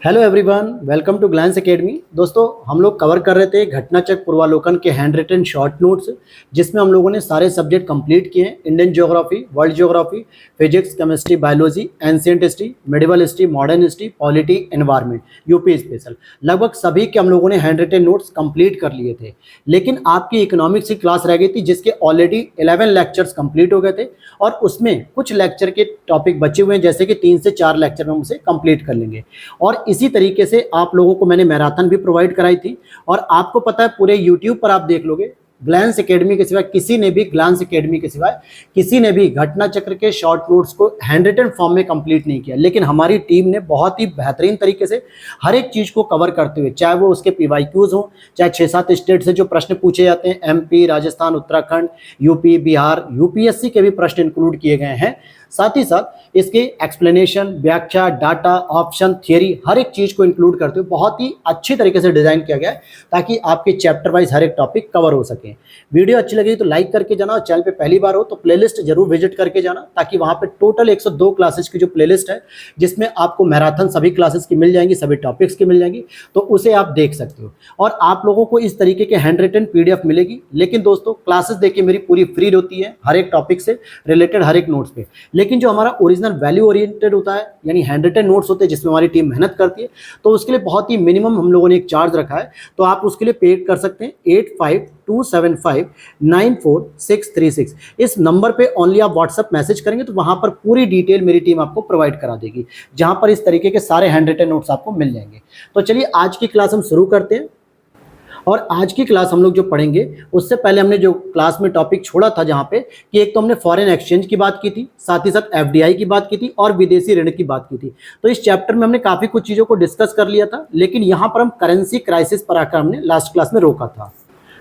Hello everyone, welcome to glance academy. दोस्तों, हम लोग कवर कर रहे थे घटनाचक्र पूर्वालोकन के हैंड रिटन शॉर्ट नोट्स, जिसमें हम लोगों ने सारे सब्जेक्ट कंप्लीट किए हैं। Indian geography, world geography, physics, chemistry, biology, ancient history, medieval history, modern history, polity, environment, UP special, लगभग सभी के हम लोगों ने हैंड रिटन नोट्स कंप्लीट कर लिए थे। लेकिन आपकी इकोनॉमिक्स की क्लास रह गई थी, जिसके ऑलरेडी 11 लेक्चर्स कंप्लीट हो गए थे और उसमें कुछ लेक्चर के टॉपिक बचे हुए हैं, जैसे कि 3 से 4 लेक्चर में हम उसे कंप्लीट कर लेंगे। और इसी तरीके से आप लोगों को मैंने मैराथन भी प्रोवाइड कराई थी। और आपको पता है, पूरे यूट्यूब पर आप देख लोगे, ग्लैंस एकेडमी के सिवाय किसी ने भी घटना चक्र के शॉर्ट नोट्स को हैंड रिटन फॉर्म में कंप्लीट नहीं किया। लेकिन हमारी टीम ने बहुत ही बेहतरीन तरीके से हर एक चीज को कवर करते हुए, चाहे वो उसके पीवाईक्यूज हो, चाहे 6-7 स्टेट से जो प्रश्न पूछे जाते हैं, MP, Rajasthan, Uttarakhand, UP, Bihar, UPSC के भी प्रश्न इंक्लूड किए गए हैं। साथ ही साथ इसके एक्सप्लेनेशन, व्याख्या, डाटा, ऑप्शन, थियरी, हर एक चीज को इंक्लूड करते हुए बहुत ही अच्छी तरीके से डिजाइन किया गया है, ताकि आपके चैप्टर वाइज हर एक टॉपिक कवर हो सके। वीडियो अच्छी लगी तो लाइक करके जाना, और चैनल पे पहली बार हो तो प्लेलिस्ट जरूर विजिट करके जाना, ताकि वहां पे टोटल 102 क्लासेस की जो प्लेलिस्ट है, जिसमें आपको मैराथन सभी क्लासेस की मिल जाएंगी, सभी टॉपिक्स की मिल जाएंगी, तो उसे आप देख सकते हो। और आप लोगों को इस तरीके के हैंड रिटन पीडीएफ मिलेगी। लेकिन दोस्तों, क्लासेस देखिए मेरी पूरी फ्री होती है, हर एक टॉपिक से रिलेटेड हर एक नोट्स पे। लेकिन जो हमारा ओरिजिनल वैल्यू ओरिएंटेड होता है, यानी हैंड रिटन नोट्स होते हैं, जिसमें हमारी टीम मेहनत करती है, तो उसके लिए बहुत ही मिनिमम हम लोगों ने एक चार्ज रखा है। तो आप उसके लिए पे कर सकते हैं 8527594636। इस नंबर पे ओनली आप व्हाट्सएप मैसेज करेंगे तो वहां पर पूरी डिटेल मेरी टीम आपको प्रोवाइड करा देगी, जहां पर इस तरीके के सारे हैंड रिटन नोट्स आपको मिल जाएंगे। तो चलिए आज की क्लास हम शुरू करते हैं। और आज की क्लास हम लोग जो पढ़ेंगे, उससे पहले हमने जो क्लास में टॉपिक छोड़ा था, जहां पे कि एक तो हमने फॉरेन एक्सचेंज की बात की थी, साथ ही साथ एफडीआई की बात की थी और विदेशी ऋण की बात की थी। तो इस चैप्टर में हमने काफी कुछ चीजों को डिस्कस कर लिया था, लेकिन यहां पर हम करेंसी क्राइसिस पर आकर हमने लास्ट क्लास में रोका था।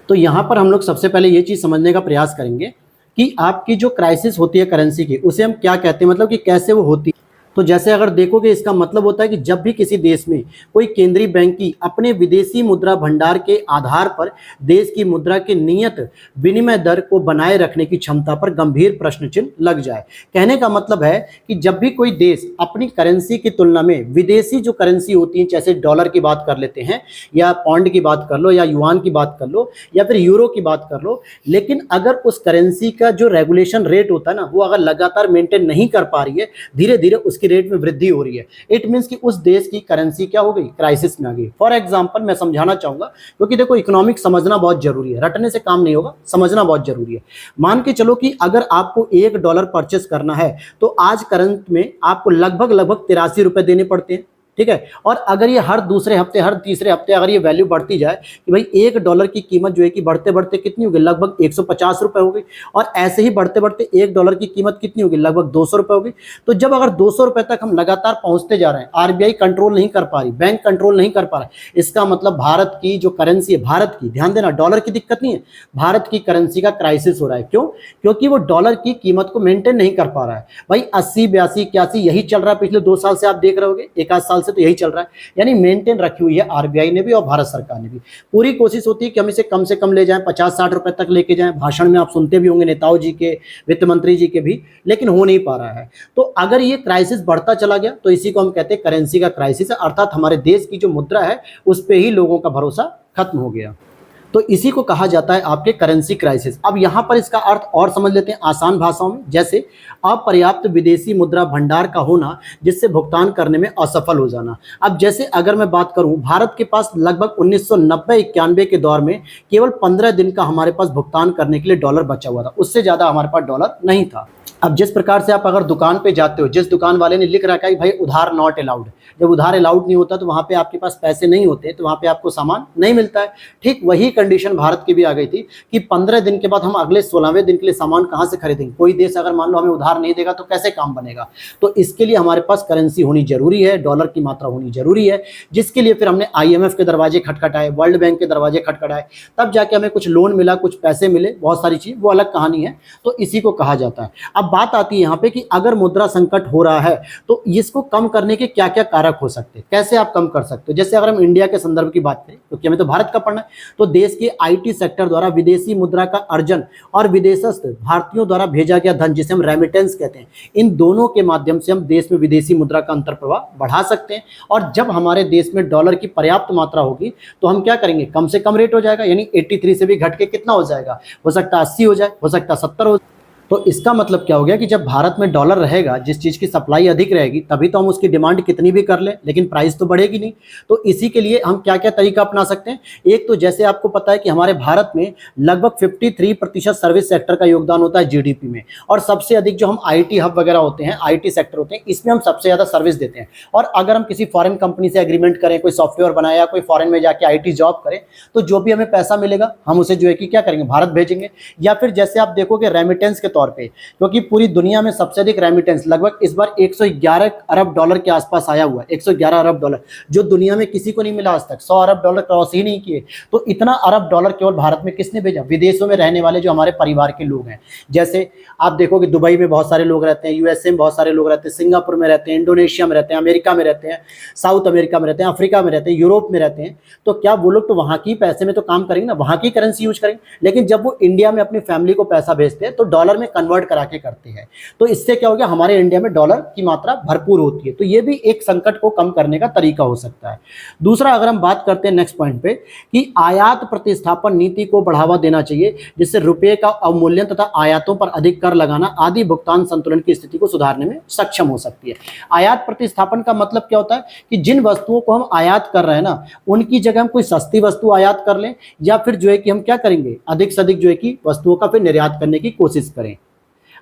तो यहां पर हम लोग सबसे पहले ये चीज समझने का प्रयास करेंगे कि आपकी जो क्राइसिस होती है करेंसी की, उसे हम क्या कहते हैं, मतलब कि कैसे वो होती है। तो जैसे अगर देखोगे, इसका मतलब होता है कि जब भी किसी देश में कोई केंद्रीय बैंक की अपने विदेशी मुद्रा भंडार के आधार पर देश की मुद्रा के नियत विनिमय दर को बनाए रखने की क्षमता पर गंभीर प्रश्न चिन्ह लग जाए। कहने का मतलब है कि जब भी कोई देश अपनी करेंसी की तुलना में विदेशी जो करेंसी होती है, जैसे डॉलर की बात कर लेते हैं, या पौंड की बात कर लो, या युआन की बात कर लो, या फिर यूरो की बात कर लो, लेकिन अगर उस करेंसी का जो रेगुलेशन रेट होता है ना, वो अगर लगातार मेंटेन नहीं कर पा रही है, धीरे धीरे उसकी रेट में वृद्धि हो रही है, इट मींस कि उस देश की करेंसी क्या हो गई, क्राइसिस में आ गई। फॉर एग्जांपल मैं समझाना चाहूंगा, क्योंकि देखो इकोनॉमिक्स समझना बहुत जरूरी है, रटने से काम नहीं होगा, समझना बहुत जरूरी है। मान के चलो कि अगर आपको $1 परचेस करना है, तो आज करंट में आपको लगभग लगभग 83 रुपए देने पड़ते हैं, ठीक है। और अगर ये हर दूसरे हफ्ते, हर तीसरे हफ्ते अगर ये वैल्यू बढ़ती जाए कि भाई $1 की कीमत जो है कि बढ़ते बढ़ते कितनी होगी, लगभग 150 रुपए हो गई, और ऐसे ही बढ़ते बढ़ते $1 की कीमत कितनी होगी, लगभग 200 रुपए होगी। तो जब अगर 200 रुपए तक हम लगातार पहुंचते जा रहे हैं, आरबीआई कंट्रोल नहीं कर पा रही, बैंक कंट्रोल नहीं कर पा रहा है, इसका मतलब भारत की जो करेंसी है, भारत की, ध्यान देना, डॉलर की दिक्कत नहीं है, भारत की करेंसी का क्राइसिस हो रहा है। क्यों? क्योंकि वो डॉलर की कीमत को मेंटेन नहीं कर पा रहा है। भाई 80, 82, 81 यही चल रहा है, पिछले 2 साल से आप देख रहे होगे, 1 आध साल से तो यही चल रहा है। यानी मेंटेन रखी हुई है आरबीआई ने भी और भारत सरकार ने भी। पूरी कोशिश होती है कि हम इसे कम से कम ले जाएं, 50-60 रुपए तक लेके जाएं। भाषण में आप सुनते भी होंगे नेताओं जी के, वित्त मंत्री जी के भी, लेकिन हो नहीं पा रहा है। तो अगर ये क्राइसिस बढ़ता चला गया, तो इसी को हम कहते हैं करेंसी का क्राइसिस, अर्थात हमारे देश की जो मुद्रा है उस पर ही लोगों का भरोसा खत्म हो गया। तो इसी को कहा जाता है आपके करेंसी क्राइसिस। अब यहां पर इसका अर्थ और समझ लेते हैं आसान भाषाओं में, जैसे अपर्याप्त विदेशी मुद्रा भंडार का होना, जिससे भुगतान करने में असफल हो जाना। अब जैसे अगर मैं बात करूं, भारत के पास लगभग 1990-91 के दौर में केवल 15 दिन का हमारे पास भुगतान करने के लिए डॉलर बचा हुआ था, उससे ज्यादा हमारे पास डॉलर नहीं था। अब जिस प्रकार से आप अगर दुकान पे जाते हो, जिस दुकान वाले ने लिख रखा है भाई उधार नॉट अलाउड, जब उधार अलाउड नहीं होता तो वहां पे आपके पास पैसे नहीं होते, तो वहां पे आपको सामान नहीं मिलता है। ठीक वही कंडीशन भारत की भी आ गई थी कि 15 दिन के बाद हम अगले 16वें दिन के लिए सामान कहां से खरीदेंगे। कोई देश अगर मान लो हमें उधार नहीं देगा तो कैसे काम बनेगा। तो इसके लिए हमारे पास करेंसी होनी जरूरी है, डॉलर की मात्रा होनी जरूरी है, जिसके लिए फिर हमने IMF के दरवाजे खटखटाए, वर्ल्ड बैंक के दरवाजे खटखटाए, तब जाके हमें कुछ लोन मिला, कुछ पैसे मिले, बहुत सारी चीज, वो अलग कहानी है। तो इसी को कहा जाता है। अब बात आती है यहाँ पे कि अगर मुद्रा संकट हो रहा है तो इसको कम करने के क्या क्या कारक हो सकते हैं, कैसे आप कम कर सकते हो। जैसे अगर हम इंडिया के संदर्भ की बात करें, क्योंकि हमें तो भारत का पढ़ना है, तो देश के आईटी सेक्टर द्वारा विदेशी मुद्रा का अर्जन और विदेशस्थ भारतीयों द्वारा भेजा गया धन, जिसे हम रेमिटेंस कहते हैं, इन दोनों के माध्यम से हम देश में विदेशी मुद्रा का अंतर प्रवाह बढ़ा सकते हैं। और जब हमारे देश में डॉलर की पर्याप्त मात्रा होगी तो हम क्या करेंगे, कम से कम रेट हो जाएगा, यानी 83 से भी घट के कितना हो जाएगा, हो सकता है 80 हो जाए, हो सकता है 70 हो। तो इसका मतलब क्या हो गया कि जब भारत में डॉलर रहेगा, जिस चीज़ की सप्लाई अधिक रहेगी, तभी तो हम उसकी डिमांड कितनी भी कर लें, लेकिन प्राइस तो बढ़ेगी नहीं। तो इसी के लिए हम क्या क्या तरीका अपना सकते हैं। एक तो जैसे आपको पता है कि हमारे भारत में लगभग 53% सर्विस सेक्टर का योगदान होता है जीडीपी में, और सबसे अधिक जो हम आईटी हब वगैरह होते हैं, आईटी सेक्टर होते हैं, इसमें हम सबसे ज़्यादा सर्विस देते हैं। और अगर हम किसी फॉरेन कंपनी से एग्रीमेंट करें, कोई सॉफ्टवेयर बनाए या कोई फॉरेन में जाके आईटी जॉब करें, तो जो भी हमें पैसा मिलेगा हम उसे जो है कि क्या करेंगे, भारत भेजेंगे। या फिर जैसे आप देखोगे रेमिटेंस के तौर पर, क्योंकि पूरी दुनिया में सबसे अधिक रेमिटेंस लगभग इस बार 111 अरब डॉलर के आसपास आया हुआ है। 111 अरब डॉलर, जो दुनिया में किसी को नहीं मिला आज तक। 100 अरब डॉलर क्रॉस ही नहीं किए। तो इतना अरब डॉलर केवल भारत में किसने भेजा, विदेशों में रहने वाले जो हमारे परिवार के लोग हैं। जैसे आप देखोगे दुबई में बहुत सारे लोग रहते हैं, यूएसए में बहुत सारे लोग रहते हैं, सिंगापुर में रहते हैं, इंडोनेशिया में रहते हैं, अमेरिका में रहते हैं, साउथ अमेरिका में रहते हैं, अफ्रीका में रहते हैं, यूरोप में रहते हैं। तो क्या वो लोग तो वहाँ की पैसे में तो काम करेंगे ना, वहाँ की करेंसी यूज करेंगे, लेकिन जब वो इंडिया में अपनी फैमिली को पैसा भेजते हैं तो डॉलर में कन्वर्ट करा के करते हैं। तो इससे क्या हो गया, हमारे इंडिया में डॉलर की मात्रा भरपूर होती है। तो ये भी एक संकट को कम करने का तरीका हो सकता है। दूसरा, अगर हम बात करते हैं नेक्स्ट पॉइंट पे, कि आयात प्रतिस्थापन नीति को बढ़ावा देना चाहिए, जिससे रुपये का अवमूल्यन तथा आयातों पर अधिक कर लगाना आदि भुगतान संतुलन की स्थिति को सुधारने में सक्षम हो सकती है। आयात प्रतिस्थापन का मतलब क्या होता है कि जिन वस्तुओं को हम आयात कर रहे हैं ना, उनकी जगह हम कोई सस्ती वस्तु आयात कर लें, या फिर जो है कि हम क्या करेंगे, अधिक से अधिक जो है कि वस्तुओं का फिर निर्यात करने की कोशिश करें।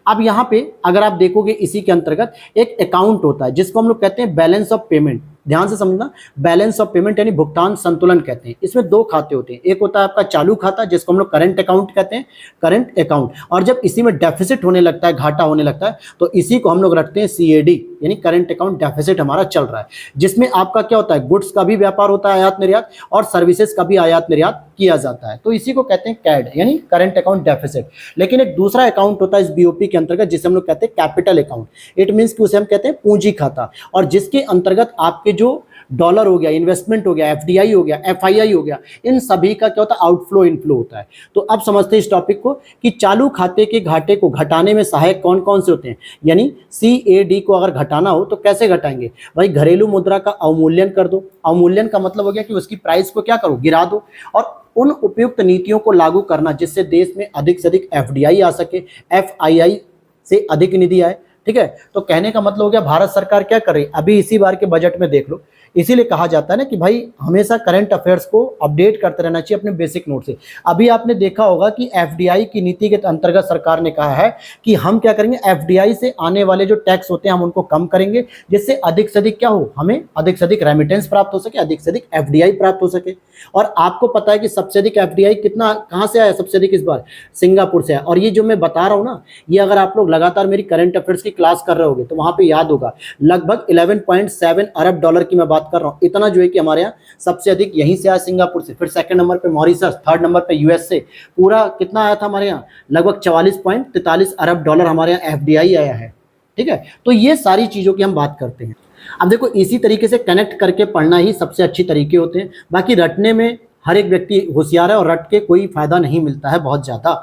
अब यहाँ पे अगर आप देखोगे, इसी के अंतर्गत एक अकाउंट होता है जिसको हम लोग कहते हैं बैलेंस ऑफ पेमेंट। ध्यान से समझना, बैलेंस ऑफ पेमेंट यानी भुगतान संतुलन कहते हैं। इसमें दो खाते होते हैं, एक होता है आपका चालू खाता जिसको हम लोग करंट अकाउंट कहते हैं, करंट अकाउंट, और जब इसी में डेफिसिट होने लगता है, घाटा होने लगता है, तो इसी को हम लोग रखते हैं सीएडी, यानी करंट अकाउंट डेफिसिट हमारा चल रहा है, जिसमें आपका क्या होता है, गुड्स का भी व्यापार होता है, आयात निर्यात, और सर्विसेज का भी आयात निर्यात किया जाता है। तो इसी को कहते हैं कैड, यानी करंट अकाउंट डेफिसिट। लेकिन एक दूसरा अकाउंट होता है इस बीओपी के अंतर्गत जिसे हम लोग कहते हैं कैपिटल अकाउंट। इट मीन्स कि उसे हम कहते हैं पूंजी खाता, और जिसके अंतर्गत आपके जो डॉलर हो गया, इन्वेस्टमेंट हो गया, एफडीआई हो गया, एफआईआई हो गया, इन सभी का क्या होता है, आउटफ्लो इनफ्लो होता है। तो अब समझते हैं इस टॉपिक को कि चालू खाते के घाटे को घटाने में सहायक कौन कौन से होते हैं। यानी सीएडी को अगर घटाना हो तो कैसे घटाएंगे भाई, घरेलू मुद्रा का अवमूल्यन कर दो। अवमूल्यन का मतलब हो गया कि उसकी प्राइस को क्या करो, गिरा दो, और उन उपयुक्त नीतियों को लागू करना जिससे देश में अधिक से अधिक एफडीआई आ सके, एफआईआई से अधिक निधि आए। ठीक है, तो कहने का मतलब हो गया भारत सरकार क्या कर रही है, अभी इसी बार के बजट में देख लो, इसीलिए कहा जाता है ना कि भाई हमेशा करंट अफेयर्स को अपडेट करते रहना चाहिए अपने बेसिक नोट से। अभी आपने देखा होगा कि एफडीआई की नीति के अंतर्गत सरकार ने कहा है कि हम क्या करेंगे, एफडीआई से आने वाले जो टैक्स होते हैं हम उनको कम करेंगे, जिससे अधिक से अधिक क्या हो, हमें अधिक से अधिक रेमिटेंस प्राप्त हो सके, अधिक से अधिक एफडीआई प्राप्त हो सके। और आपको पता है कि सबसे अधिक एफडीआई कितना, कहाँ से आया सबसे अधिक इस बार, सिंगापुर से आया। और ये जो मैं बता रहा हूँ ना, ये अगर आप लोग लगातार मेरी करंट अफेयर्स की क्लास कर रहे होगे तो वहाँ पे याद होगा, लगभग 11.7 अरब डॉलर की मैं बात कर रहा हूँ। इतना जो है कि हमारे यहाँ सबसे अधिक यहीं से आया, सिंगापुर से, फिर सेकंड नंबर पे मॉरिशस, थर्ड नंबर पे यूएसए। पूरा कितना आया था हमारे यहाँ, लगभग 44.43 अरब डॉलर हमारे यहाँ एफडीआई आया है। ठीक है, तो ये सारी चीज़ों की हम बात करते हैं। अब देखो, इसी तरीके से कनेक्ट करके पढ़ना ही सबसे अच्छी तरीके होते हैं। बाकी रटने में हर एक व्यक्ति होशियार है और रट के कोई फायदा नहीं मिलता है बहुत ज़्यादा।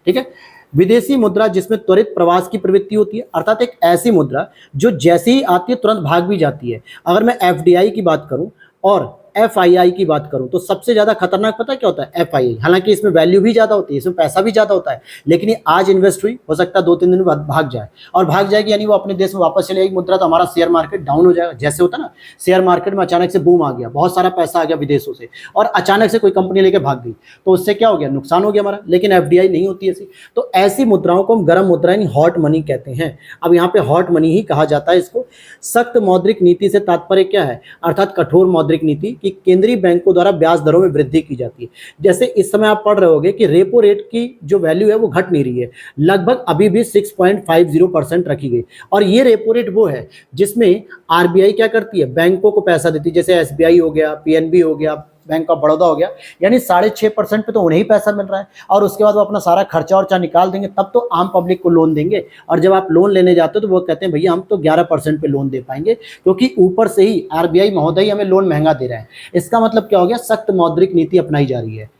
ठीक है, विदेशी मुद्रा जिसमें त्वरित प्रवास की प्रवृत्ति होती है, अर्थात एक ऐसी मुद्रा जो जैसे ही आती है तुरंत भाग भी जाती है। अगर मैं एफडीआई की बात करूं और एफआईआई की बात करूं तो सबसे ज़्यादा खतरनाक पता है क्या होता है, एफआईआई। हालांकि इसमें वैल्यू भी ज़्यादा होती है, इसमें पैसा भी ज़्यादा होता है, लेकिन ये आज इन्वेस्ट हुई, हो सकता है 2-3 दिन बाद भाग जाए, और भाग जाएगी यानी वो अपने देश में वापस चली आएगी मुद्रा, तो हमारा शेयर मार्केट डाउन हो जाएगा। जैसे होता है ना, शेयर मार्केट में अचानक से बूम आ गया, बहुत सारा पैसा आ गया विदेशों से, और अचानक से कोई कंपनी लेके भाग गई, तो उससे क्या हो गया, नुकसान हो गया हमारा। लेकिन एफडीआई नहीं होती ऐसी। तो ऐसी मुद्राओं को हम गर्म मुद्रा यानी हॉट मनी कहते हैं। अब यहाँ पे हॉट मनी ही कहा जाता है इसको। सख्त मौद्रिक नीति से तात्पर्य क्या है, अर्थात कठोर मौद्रिक नीति की केंद्रीय बैंकों द्वारा ब्याज दरों में वृद्धि की जाती है। जैसे इस समय आप पढ़ रहे होगे कि रेपो रेट की जो वैल्यू है वो घट नहीं रही है, लगभग अभी भी 6.50% रखी गई। और ये रेपो रेट वो है जिसमें आरबीआई क्या करती है, बैंकों को पैसा देती है, जैसे एसबीआई हो गया, पीएनबी हो गया, बैंक ऑफ बड़ौदा हो गया, यानी 6.5% पे तो उन्हें ही पैसा मिल रहा है, और उसके बाद वो अपना सारा खर्चा वर्चा निकाल देंगे, तब तो आम पब्लिक को लोन देंगे। और जब आप लोन लेने जाते हो तो वो कहते हैं भैया हम तो 11% पे लोन दे पाएंगे, क्योंकि ऊपर से ही आरबीआई महोदय हमें लोन महंगा दे रहे हैं। इसका मतलब क्या हो गया, सख्त मौद्रिक नीति अपनाई जा रही है,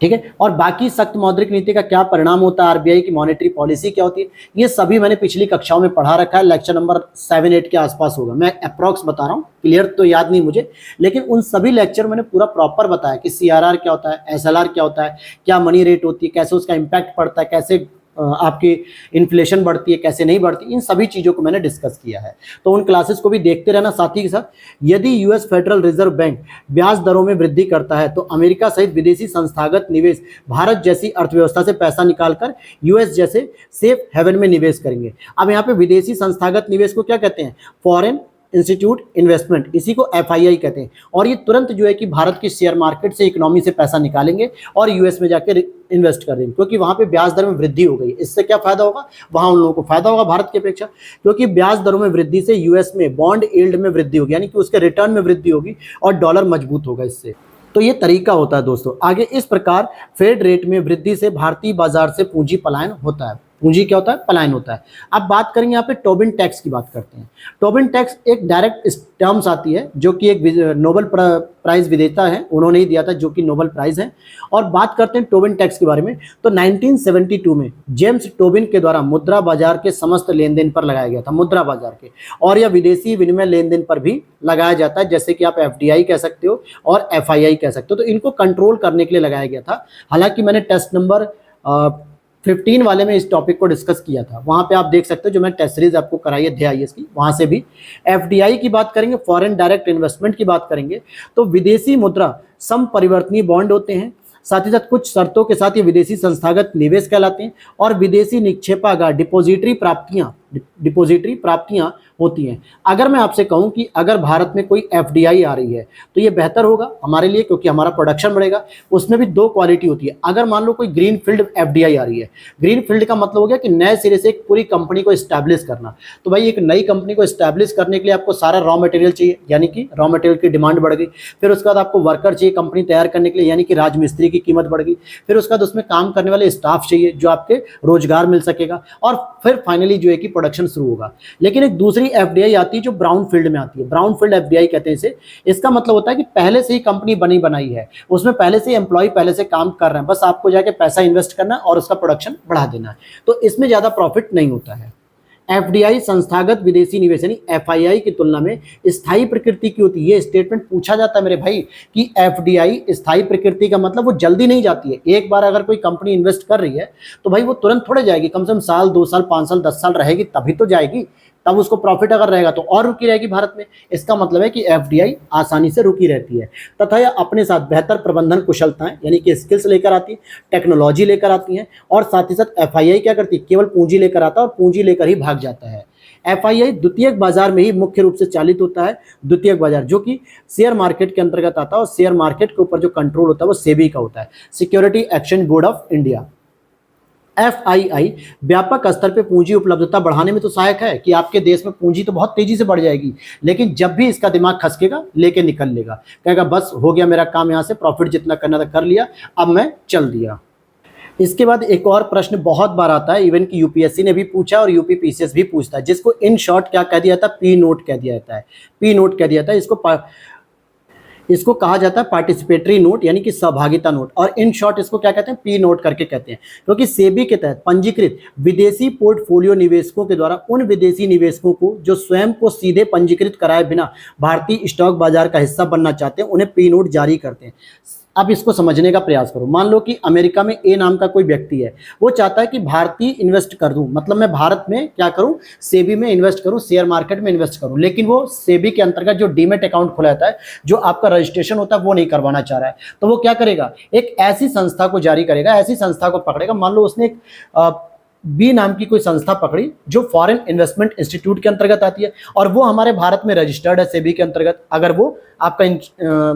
ठीक है। और बाकी सख्त मौद्रिक नीति का क्या परिणाम होता है, आरबीआई की मॉनेटरी पॉलिसी क्या होती है, ये सभी मैंने पिछली कक्षाओं में पढ़ा रखा है, लेक्चर नंबर 7-8 के आसपास होगा, मैं अप्रॉक्स बता रहा हूँ, क्लियर तो याद नहीं मुझे, लेकिन उन सभी लेक्चर मैंने पूरा प्रॉपर बताया कि सीआरआर क्या होता है, एसएलआर क्या होता है, क्या मनी रेट होती है, कैसे उसका इंपैक्ट पड़ता है, कैसे आपकी इन्फ्लेशन बढ़ती है, कैसे नहीं बढ़ती, इन सभी चीज़ों को मैंने डिस्कस किया है। तो उन क्लासेस को भी देखते रहना। साथ ही के साथ यदि यूएस फेडरल रिजर्व बैंक ब्याज दरों में वृद्धि करता है तो अमेरिका सहित विदेशी संस्थागत निवेश भारत जैसी अर्थव्यवस्था से पैसा निकालकर यूएस जैसे सेफ हेवन में निवेश करेंगे। अब यहाँ पे विदेशी संस्थागत निवेश को क्या कहते हैं, फॉरेन इंस्टीट्यूट इन्वेस्टमेंट, इसी को एफआईआई कहते हैं। और ये तुरंत जो है कि भारत की शेयर मार्केट से, इकोनॉमी से पैसा निकालेंगे और यूएस में जाकर इन्वेस्ट कर देंगे, क्योंकि वहां पे ब्याज दर में वृद्धि हो गई। इससे क्या फायदा होगा, वहां उन लोगों को फायदा होगा भारत की अपेक्षा, क्योंकि ब्याज दरों में वृद्धि से यूएस में बॉन्ड यील्ड में वृद्धि होगी, यानी कि उसके रिटर्न में वृद्धि होगी और डॉलर मजबूत होगा इससे। तो ये तरीका होता है दोस्तों। आगे इस प्रकार फेड रेट में वृद्धि से भारतीय बाजार से पूंजी पलायन होता है। पूंजी क्या होता है, पलायन होता है। अब बात करेंगे यहाँ पे टोबिन टैक्स की बात करते हैं। टोबिन टैक्स एक डायरेक्ट टर्म्स आती है, जो कि एक नोबेल प्राइज विजेता है, उन्होंने ही दिया था, जो कि नोबेल प्राइज है। और बात करते हैं टोबिन टैक्स के बारे में, तो 1972 में जेम्स टोबिन के द्वारा मुद्रा बाजार के समस्त लेन देन पर लगाया गया था, मुद्रा बाजार के, और यह विदेशी विनिमय लेन देन पर भी लगाया जाता है, जैसे कि आप एफडीआई कह सकते हो और एफआईआई कह सकते हो। तो इनको कंट्रोल करने के लिए लगाया गया था। हालांकि मैंने टेस्ट नंबर 15 वाले में इस टॉपिक को डिस्कस किया था, वहां पे आप देख सकते हो, जो मैं टेस्ट सीरीज आपको कराई है DIS की, वहां से भी। एफडीआई की बात करेंगे, फॉरेन डायरेक्ट इन्वेस्टमेंट की बात करेंगे, तो विदेशी मुद्रा समपरिवर्तनीय बॉन्ड होते हैं, साथ ही साथ कुछ शर्तों के साथ ये विदेशी संस्थागत निवेश कहलाते हैं, और विदेशी निक्षेपागार डिपोजिटरी प्राप्तियां होती हैं। अगर मैं आपसे कहूं कि अगर भारत में कोई एफडीआई आ रही है तो ये बेहतर होगा हमारे लिए, क्योंकि हमारा प्रोडक्शन बढ़ेगा। उसमें भी दो क्वालिटी होती है। अगर मान लो कोई ग्रीन फील्ड एफडीआई आ रही है, ग्रीन फील्ड का मतलब हो गया कि नए सिरे से एक पूरी कंपनी को एस्टैब्लिश करना। तो भाई एक नई कंपनी को एस्टैब्लिश करने के लिए आपको सारा रॉ मटेरियल चाहिए, यानी कि रॉ मटेरियल की डिमांड बढ़ गई। फिर उसके बाद आपको वर्कर चाहिए कंपनी तैयार करने के लिए, यानी कि राजमिस्त्री की कीमत बढ़ गई। फिर उसके बाद उसमें काम करने वाले स्टाफ चाहिए, जो आपके रोजगार मिल सकेगा, और फिर फाइनली जो है कि प्रोडक्शन शुरू होगा। लेकिन एक दूसरी एफडीआई आती है जो ब्राउन फील्ड में आती है, ब्राउन फील्ड एफडीआई कहते हैं इसे। इसका मतलब होता है कि पहले से ही कंपनी बनी बनाई है, उसमें पहले से एम्प्लॉय पहले से काम कर रहे हैं, बस आपको जाके पैसा इन्वेस्ट करना है और उसका प्रोडक्शन बढ़ा देना है। तो इसमें ज्यादा प्रॉफिट नहीं होता है। एफडीआई संस्थागत विदेशी निवेश यानी एफआईआई की तुलना में स्थायी प्रकृति की होती है। ये स्टेटमेंट पूछा जाता है मेरे भाई कि एफडीआई स्थायी प्रकृति का मतलब वो जल्दी नहीं जाती है। एक बार अगर कोई कंपनी इन्वेस्ट कर रही है तो भाई वो तुरंत थोड़े जाएगी, कम से कम साल, 2 साल, 5 साल, 10 साल रहेगी तभी तो जाएगी, तब उसको प्रॉफिट अगर रहेगा तो और रुकी रहेगी भारत में। इसका मतलब है कि एफडीआई आसानी से रुकी रहती है, तथा यह अपने साथ बेहतर प्रबंधन कुशलताएं यानी कि स्किल्स लेकर आती है, टेक्नोलॉजी लेकर आती है, और साथ ही साथ एफआईआई क्या करती है, केवल पूंजी लेकर आता है और पूंजी लेकर ही भाग जाता है। एफआईआई द्वितीयक बाजार में ही मुख्य रूप से चालित होता है। द्वितीयक बाजार जो कि शेयर मार्केट के अंतर्गत आता है, और शेयर मार्केट के ऊपर जो कंट्रोल होता है वो सेबी का होता है, security exchange board of India. FII व्यापक स्तर पे पूंजी उपलब्धता बढ़ाने में तो सहायक है कि आपके देश में पूंजी तो बहुत तेजी से बढ़ जाएगी, लेकिन जब भी इसका दिमाग खसकेगा लेके निकल लेगा, कहेगा बस हो गया मेरा काम, यहाँ से प्रॉफिट जितना करना था कर लिया, अब मैं चल दिया। इसके बाद एक और प्रश्न बहुत बार आता है, इवन कि यूपीएससी ने भी पूछा और यूपी पीसीएस भी पूछता है, जिसको इन शॉर्ट क्या कह दिया था, पी नोट कह दिया जाता है। पी नोट कह दिया जाता है, इसको कहा जाता है पार्टिसिपेटरी नोट यानी कि सहभागिता नोट, और इन शॉर्ट इसको क्या कहते हैं, पी नोट करके कहते हैं। क्योंकि सेबी के तहत पंजीकृत विदेशी पोर्टफोलियो निवेशकों के द्वारा उन विदेशी निवेशकों को जो स्वयं को सीधे पंजीकृत कराए बिना भारतीय स्टॉक बाजार का हिस्सा बनना चाहते हैं, उन्हें पी नोट जारी करते हैं। अब इसको समझने का प्रयास करो। मान लो कि अमेरिका में ए नाम का कोई व्यक्ति है, वो चाहता है कि भारतीय इन्वेस्ट कर दूं, मतलब मैं भारत में क्या करूं, सेबी में इन्वेस्ट करूं, शेयर मार्केट में इन्वेस्ट करूं, लेकिन वो सेबी के अंतर्गत जो डीमेट अकाउंट खुलाता है, जो आपका रजिस्ट्रेशन होता है, वो नहीं करवाना चाह रहा है। तो वो क्या करेगा, एक ऐसी संस्था को जारी करेगा, ऐसी संस्था को पकड़ेगा। मान लो उसने एक बी नाम की कोई संस्था पकड़ी जो फॉरेन इन्वेस्टमेंट इंस्टीट्यूट के अंतर्गत आती है, और वो हमारे भारत में रजिस्टर्ड है सेबी के अंतर्गत। अगर वो आपका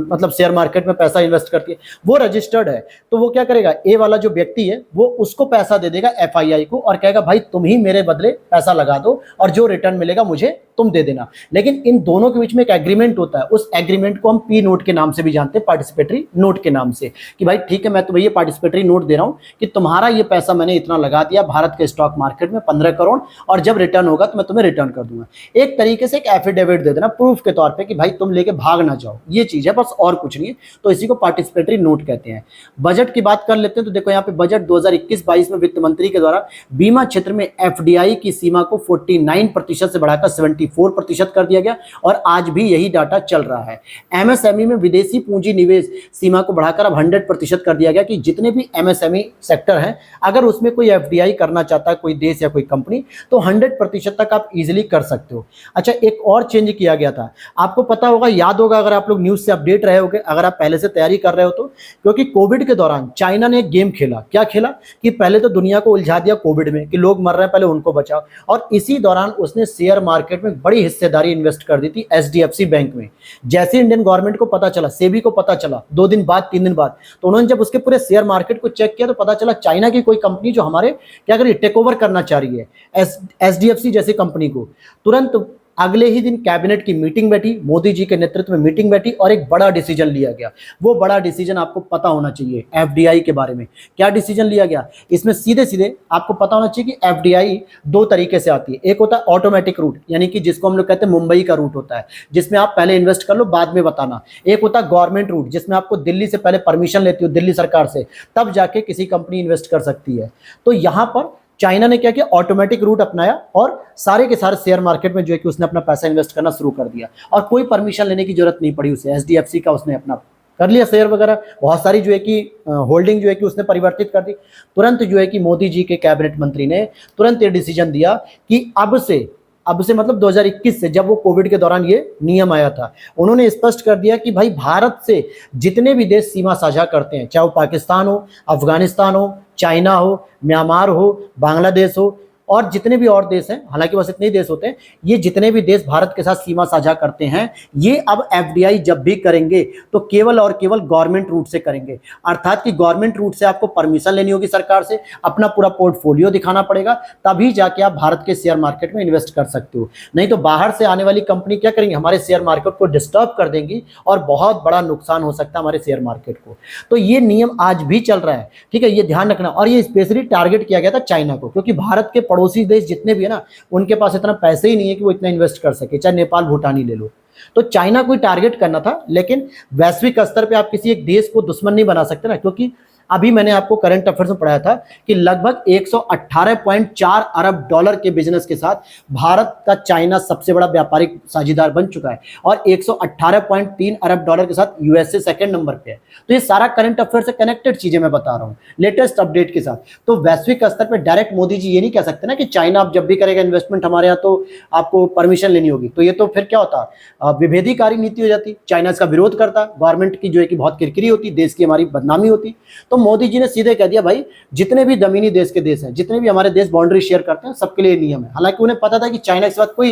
मतलब शेयर मार्केट में पैसा इन्वेस्ट करती है, वो रजिस्टर्ड है, तो वो क्या करेगा, ए वाला जो व्यक्ति है वो उसको पैसा दे देगा एफआईआई को, और कहेगा भाई तुम ही मेरे बदले पैसा लगा दो और जो रिटर्न मिलेगा मुझे तुम दे देना। लेकिन इन दोनों के बीच में एक एग्रीमेंट होता है, उस एग्रीमेंट को हम पी नोट के नाम से भी जानते हैं, पार्टिसिपेटरी नोट के नाम से, कि भाई ठीक है मैं तुम्हें ये पार्टिसिपेटरी नोट दे रहा हूं कि तुम्हारा ये पैसा मैंने इतना लगा दिया भारत के स्टॉक मार्केट में 15 करोड़, और जब रिटर्न होगा तो मैं तुम्हें रिटर्न कर दूंगा। एक तरीके से एक एफिडेविट दे देना प्रूफ के तौर पे कि भाई तुम लेके भाग ना जाओ, ये चीज है बस, और कुछ नहीं है। तो इसी को पार्टिसिपेटरी नोट कहते हैं। बजट की बात कर लेते हैं तो देखो यहाँ पे बजट 2021-22 में वित्त मंत्री के द्वारा बीमा क्षेत्र में एफडीआई की सीमा को 49% से बढ़ाकर 74% कर दिया गया, और आज भी यही डाटा चल रहा है। एमएसएमई में विदेशी पूंजी निवेश सीमा को बढ़ाकर अब 100% कर दिया गया कि जितने भी एमएसएमई सेक्टर हैं, अगर उसमें कोई एफडीआई करना चाहता है कोई देश या कोई कंपनी, तो 100% तक आप इजीली कर सकते हो। अच्छा, एक और चेंज किया गया था, आपको पता होगा, याद होगा अगर आप लोग न्यूज से अपडेट रहे होगे, अगर आप पहले से तैयारी कर रहे हो तो, क्योंकि कोविड के दौरान चाइना ने एक गेम खेला। क्या खेला कि पहले तो दुनिया को उलझा दिया कोविड में कि लोग मर रहे हैं, पहले उनको बचाओ, और इसी दौरान उसने शेयर मार्केट में बड़ी हिस्सेदारी इन्वेस्ट कर दी थी एचडीएफसी बैंक में। जैसे इंडियन गवर्नमेंट को पता चला, सेबी को पता चला 2 दिन बाद 3 दिन बाद, तो उन्होंने जब उसके पूरे शेयर मार्केट को चेक किया तो पता चला चाइना की कोई कंपनी जो हमारे क्या करिए टेक ओवर करना चाह रही है एचडीएफसी जैसी कंपनी को। तुरंत अगले ही दिन कैबिनेट की मीटिंग बैठी, मोदी जी के नेतृत्व में मीटिंग बैठी और एक बड़ा डिसीजन लिया गया। वो बड़ा डिसीजन आपको पता होना चाहिए एफडीआई के बारे में। क्या डिसीजन लिया गया? इसमें सीधे सीधे आपको पता होना चाहिए कि एफडीआई 2 तरीके से आती है। एक होता है ऑटोमेटिक रूट, यानी कि जिसको हम लोग कहते हैं मुंबई का रूट होता है, जिसमें आप पहले इन्वेस्ट कर लो बाद में बताना। एक होता है गवर्नमेंट रूट, जिसमें आपको दिल्ली से पहले परमिशन लेती हो, दिल्ली सरकार से, तब जाके किसी कंपनी इन्वेस्ट कर सकती है। तो यहाँ पर चाइना ने क्या किया, ऑटोमेटिक रूट अपनाया और सारे के सारे शेयर मार्केट में जो है कि उसने अपना पैसा इन्वेस्ट करना शुरू कर दिया, और कोई परमिशन लेने की जरूरत नहीं पड़ी उसे। एचडीएफसी का उसने अपना कर लिया शेयर वगैरह, बहुत सारी जो है कि होल्डिंग जो है कि उसने परिवर्तित कर दी। तुरंत जो है कि मोदी जी के कैबिनेट मंत्री ने तुरंत ये डिसीजन दिया कि अब से मतलब 2021 से, जब वो कोविड के दौरान ये नियम आया था, उन्होंने स्पष्ट कर दिया कि भाई भारत से जितने भी देश सीमा साझा करते हैं, चाहे वो पाकिस्तान हो, अफगानिस्तान हो, चाइना हो, म्यांमार हो, बांग्लादेश हो, और जितने भी और देश हैं, हालांकि बस इतने ही देश होते हैं, ये जितने भी देश भारत के साथ सीमा साझा करते हैं, ये अब एफडीआई जब भी करेंगे तो केवल और केवल गवर्नमेंट रूट से करेंगे। अर्थात कि गवर्नमेंट रूट से आपको परमिशन लेनी होगी सरकार से, अपना पूरा पोर्टफोलियो दिखाना पड़ेगा, तभी जाके आप भारत के शेयर मार्केट में इन्वेस्ट कर सकते हो। नहीं तो बाहर से आने वाली कंपनी क्या करेंगे, हमारे शेयर मार्केट को डिस्टर्ब कर देंगी और बहुत बड़ा नुकसान हो सकता है हमारे शेयर मार्केट को। तो ये नियम आज भी चल रहा है, ठीक है, ये ध्यान रखना। और ये स्पेशली टारगेट किया गया था चाइना को, क्योंकि भारत के पड़ोसी देश जितने भी है ना, उनके पास इतना पैसे ही नहीं है कि वो इतना इन्वेस्ट कर सके, चाहे नेपाल भूटान ही ले लो। तो चाइना को टारगेट करना था, लेकिन वैश्विक स्तर पे आप किसी एक देश को दुश्मन नहीं बना सकते ना, क्योंकि अभी मैंने आपको करंट अफेयर्स में पढ़ाया था कि लगभग 118.4 अरब डॉलर के बिजनेस के साथ भारत का चाइना सबसे बड़ा व्यापारिक साझेदार बन चुका है, और 118.3 अरब डॉलर के साथ यूएसए सेकंड नंबर पे है। तो ये सारा करंट अफेयर से कनेक्टेड चीजें मैं बता रहा हूँ लेटेस्ट अपडेट के साथ। तो वैश्विक स्तर पर डायरेक्ट मोदी जी ये नहीं कह सकते ना कि चाइना आप जब भी करेगा इन्वेस्टमेंट हमारे यहाँ तो आपको परमिशन लेनी होगी। तो ये तो फिर क्या होता, विभेदीकारी नीति हो जाती, चाइना इसका विरोध करता, गवर्नमेंट की जो है कि बहुत किरकिरी होती, देश की हमारी बदनामी होती। तो मोदी जी ने सीधे कह दिया भाई जितने भी जमीनी देश के देश हैं, जितने भी हमारे देश बाउंड्री शेयर करते हैं, सबके लिए नियम है। हालांकि उन्हें पता था कि चाइना के सिवा कोई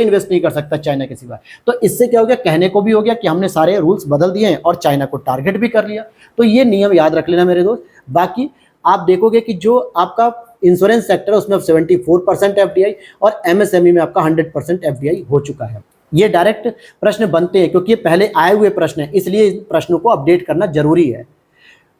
इन्वेस्ट नहीं कर सकता चाइना के सिवा। तो इससे क्या हो गया, कहने को भी हो गया कि हमने सारे रूल्स बदल दिए हैं और चाइना को टारगेट भी कर लिया। तो ये नियम याद रख लेना मेरे दोस्त। बाकी आप देखोगे कि जो आपका इंश्योरेंस सेक्टर है उसमें अब 74% एफडीआई और एमएसएमई में आपका 100% एफडीआई हो चुका है। ये डायरेक्ट प्रश्न बनते हैं क्योंकि ये पहले आए हुए प्रश्न है, इसलिए इन प्रश्नों को अपडेट करना जरूरी है।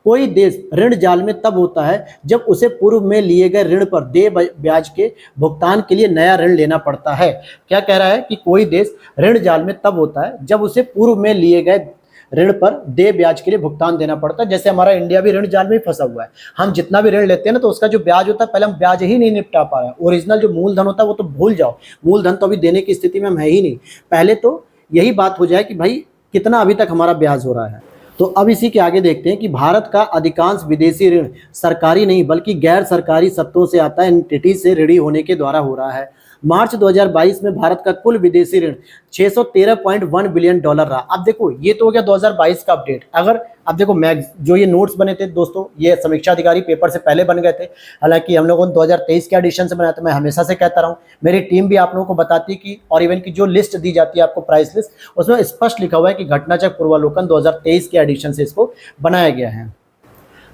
कोई देश ऋण जाल में तब होता है जब उसे पूर्व में लिए गए ऋण पर देय ब्याज के भुगतान के लिए नया ऋण लेना पड़ता है। क्या कह रहा है कि कोई देश ऋण जाल में तब होता है जब उसे पूर्व में लिए गए ऋण पर देय ब्याज के लिए भुगतान देना पड़ता है। जैसे हमारा इंडिया भी ऋण जाल में ही फंसा हुआ है। हम जितना भी ऋण लेते हैं ना तो उसका जो ब्याज होता है, पहले हम ब्याज ही नहीं निपटा पा रहे हैं। ओरिजिनल जो मूलधन होता है वो तो भूल जाओ, मूलधन तो अभी देने की स्थिति में हम है ही नहीं। पहले तो यही बात हो जाए कि भाई कितना अभी तक हमारा ब्याज हो रहा है। तो अब इसी के आगे देखते हैं कि भारत का अधिकांश विदेशी ऋण सरकारी नहीं बल्कि गैर सरकारी सत्तों से आता है, एंटिटी से ऋणी होने के द्वारा हो रहा है। मार्च 2022 में भारत का कुल विदेशी ऋण 613.1 बिलियन डॉलर रहा। अब देखो ये तो हो गया 2022 का अपडेट। अगर अब देखो जो ये नोट्स बने थे दोस्तों, ये समीक्षा अधिकारी पेपर से पहले बन गए थे। हालांकि हम लोगों ने 2023 के एडिशन से बनाया था। मैं हमेशा से कहता रहा हूँ, मेरी टीम भी आप लोगों को बताती है कि, और इवन की जो लिस्ट दी जाती है आपको प्राइस लिस्ट, उसमें स्पष्ट लिखा हुआ है कि घटनाचक्र पूर्वालोकन 2023 के एडिशन से इसको बनाया गया है।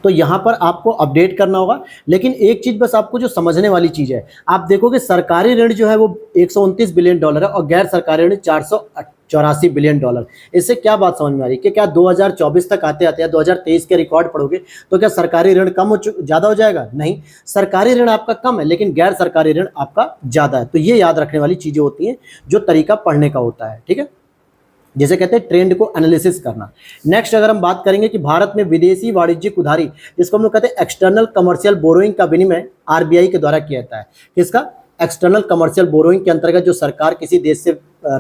तो यहाँ पर आपको अपडेट करना होगा। लेकिन एक चीज़ बस आपको जो समझने वाली चीज़ है, आप देखोगे सरकारी ऋण जो है वो 129 बिलियन डॉलर है और गैर सरकारी ऋण 484 बिलियन डॉलर। इससे क्या बात समझ में आ रही है कि क्या 2024 तक आते आते या 2023 के रिकॉर्ड पढ़ोगे तो क्या सरकारी ऋण ज़्यादा हो जाएगा? नहीं, सरकारी ऋण आपका कम है लेकिन गैर सरकारी ऋण आपका ज़्यादा है। तो ये याद रखने वाली चीज़ें होती हैं जो तरीका पढ़ने का होता है, ठीक है, जैसे कहते हैं ट्रेंड को एनालिसिस करना। नेक्स्ट अगर हम बात करेंगे कि भारत में विदेशी वाणिज्यिक उधारी, जिसको हम लोग कहते हैं एक्सटर्नल कमर्शियल बोरोइंग का विनिमय आरबीआई के द्वारा किया जाता है। किसका? एक्सटर्नल कमर्शियल बोरोइंग के अंतर्गत जो सरकार किसी देश से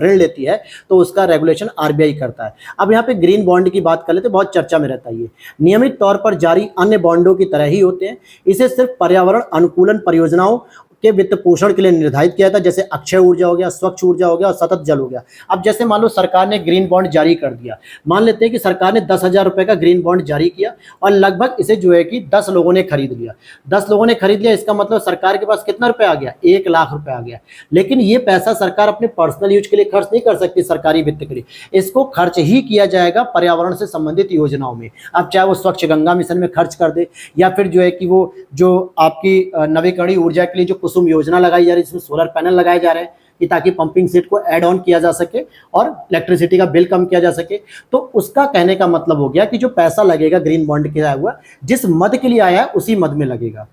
ऋण लेती है तो उसका रेगुलेशन आरबीआई करता है। अब यहाँ पे ग्रीन बॉन्ड की बात कर लेते हैं, बहुत चर्चा में रहता है। ये नियमित तौर पर जारी अन्य बॉन्डों की तरह ही होते हैं। इसे सिर्फ पर्यावरण अनुकूलन परियोजनाओं के वित्त पोषण के लिए निर्धारित किया था, जैसे अक्षय ऊर्जा हो गया, स्वच्छ ऊर्जा हो गया और सतत जल हो गया। अब जैसे मान लो सरकार ने ग्रीन बॉन्ड जारी कर दिया, मान लेते हैं कि सरकार ने 10,000 रुपए का ग्रीन बॉन्ड जारी किया और लगभग इसे जो है कि 10 लोगों ने खरीद लिया। 10 लोगों ने खरीद लिया, इसका मतलब सरकार के पास कितना रुपए आ गया? 1 लाख रुपए आ गया। लेकिन ये पैसा सरकार अपने पर्सनल यूज के लिए खर्च नहीं कर सकती, सरकारी वित्त के लिए। इसको खर्च ही किया जाएगा पर्यावरण से संबंधित योजनाओं में। अब चाहे वो स्वच्छ गंगा मिशन में खर्च कर दे या फिर जो है कि वो जो आपकी नवीकरणीय ऊर्जा के लिए जो कुसुम योजना लगाई जा रही है, जिसमें सोलर पैनल लगाए जा रहे हैं कि ताकि पंपिंग सेट को ऐड ऑन किया जा सके और इलेक्ट्रिसिटी का बिल कम किया जा सके। तो उसका कहने का मतलब हो गया कि जो पैसा लगेगा ग्रीन बॉन्ड के आया हुआ, जिस मद के लिए आया है उसी मद में लगेगा।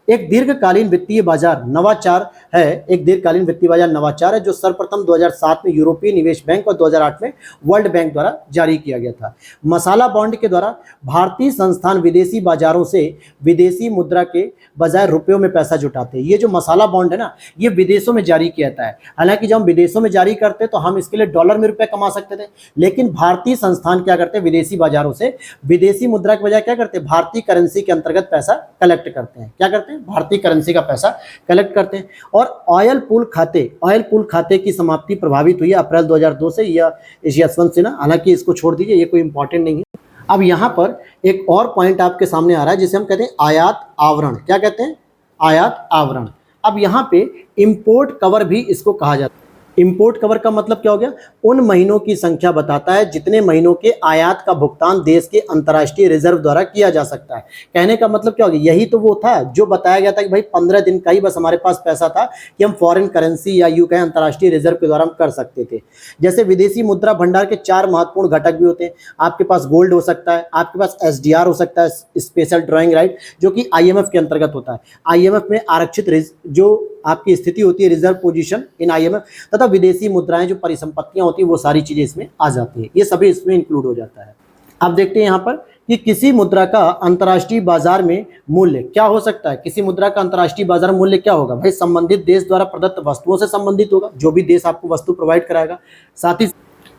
एक दीर्घकालीन वित्तीय बाजार नवाचार है, एक दीर्घकालीन वित्तीय बाजार नवाचार है जो सर्वप्रथम 2007 में यूरोपीय निवेश बैंक और 2008 में वर्ल्ड बैंक द्वारा जारी किया गया था। मसाला बॉन्ड के द्वारा भारतीय संस्थान विदेशी बाजारों से विदेशी मुद्रा के बजाय रुपयों में पैसा जुटाते हैं। ये जो मसाला बॉन्ड है ना, ये विदेशों में जारी किया जाता है। हालांकि जब हम विदेशों में जारी करते तो हम इसके लिए डॉलर में रुपए कमा सकते थे, लेकिन भारतीय संस्थान क्या करते हैं? विदेशी बाजारों से विदेशी मुद्रा के बजाय क्या करते हैं? भारतीय करेंसी के अंतर्गत पैसा कलेक्ट करते हैं। क्या करते हैं? भारतीय करेंसी का पैसा कलेक्ट करते हैं। और ऑयल पूल खाते की समाप्ति प्रभावित हुई अप्रैल 2002 से, या यशवंत सिन्हा, हालांकि इसको छोड़ दीजिए, ये कोई इंपॉर्टेंट नहीं है। अब यहाँ पर एक और पॉइंट आपके सामने आ रहा है जिसे हम कहते हैं आयात आवरण। क्या कहते हैं? आयात आवरण। अब यहाँ पे इंपोर्ट कवर भी इसको कहा जाता है। इंपोर्ट कवर का मतलब क्या हो गया? उन महीनों की संख्या बताता है जितने महीनों के आयात का भुगतान देश के अंतर्राष्ट्रीय रिजर्व द्वारा किया जा सकता है। कहने का मतलब क्या हो गया? यही तो वो था जो बताया गया था कि भाई 15 दिन का ही बस हमारे पास पैसा था कि हम फॉरेन करेंसी या यूं कहें अंतर्राष्ट्रीय रिजर्व के द्वारा हम कर सकते थे। जैसे विदेशी मुद्रा भंडार के 4 महत्वपूर्ण घटक भी होते हैं। आपके पास गोल्ड हो सकता है, आपके पास एसडीआर हो सकता है, स्पेशल ड्राइंग राइट, जो कि आईएमएफ के अंतर्गत होता है। आईएमएफ में आरक्षित जो आपकी स्थिति होती है, रिजर्व पोजीशन इन आईएमएफ, तथा विदेशी मुद्राएं जो परिसंपत्तियां होती है, वो सारी चीजें इसमें आ जाती हैं। ये सभी इसमें इंक्लूड हो जाता है। अब देखते हैं यहाँ पर कि किसी मुद्रा का अंतर्राष्ट्रीय बाजार में मूल्य क्या हो सकता है। किसी मुद्रा का अंतर्राष्ट्रीय बाजार मूल्य क्या होगा? भाई संबंधित देश द्वारा प्रदत्त वस्तुओं से संबंधित होगा, जो भी देश आपको वस्तु प्रोवाइड कराएगा। साथ ही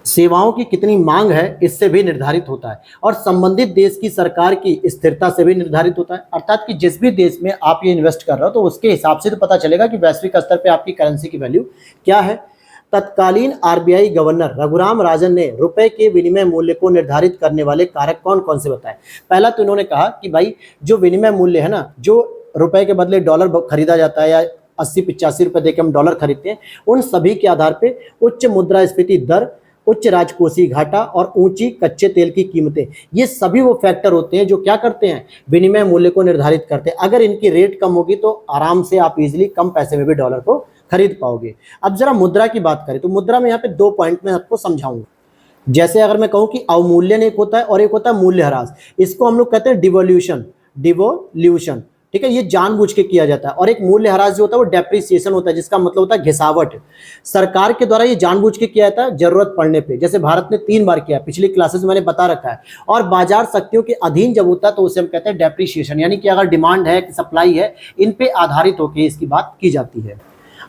सेवाओं की कितनी मांग है इससे भी निर्धारित होता है, और संबंधित देश की सरकार की स्थिरता से भी निर्धारित होता है। अर्थात कि जिस भी देश में आप ये इन्वेस्ट कर रहे हो तो उसके हिसाब से तो पता चलेगा कि वैश्विक स्तर पे आपकी करेंसी की वैल्यू क्या है। तत्कालीन आरबीआई गवर्नर रघुराम राजन ने रुपए के विनिमय मूल्य को निर्धारित करने वाले कारक कौन कौन से बताए? पहला तो इन्होंने कहा कि भाई जो विनिमय मूल्य है ना, जो रुपए के बदले डॉलर खरीदा जाता है या 80-85 रुपए देकर हम डॉलर खरीदते हैं, उन सभी के आधार पर उच्च मुद्रास्फीति दर, उच्च राजकोषीय घाटा और ऊंची कच्चे तेल की कीमतें, ये सभी वो फैक्टर होते हैं जो क्या करते हैं? विनिमय मूल्य को निर्धारित करते हैं। अगर इनकी रेट कम होगी तो आराम से आप इजीली कम पैसे में भी डॉलर को खरीद पाओगे। अब जरा मुद्रा की बात करें तो मुद्रा में यहाँ पे 2 पॉइंट में आपको समझाऊंगा। जैसे अगर मैं कहूँ कि अवमूल्यन एक होता है और एक होता है मूल्यह्रास, इसको हम लोग कहते हैं डिवोल्यूशन, ठीक है, ये जानबूझ के किया जाता है। और एक मूल्यह्रास जो होता है वो डेप्रिसिएशन होता है, जिसका मतलब होता है घिसावट। सरकार के द्वारा ये जानबूझ के किया जाता है जरूरत पड़ने पे, जैसे भारत ने 3 बार किया, पिछली क्लासेस में मैंने बता रखा है। और बाजार शक्तियों के अधीन जब होता है तो उसे हम कहते हैं डेप्रिसिएशन, यानी कि अगर डिमांड है, सप्लाई है, इन पे आधारित होकर इसकी बात की जाती है।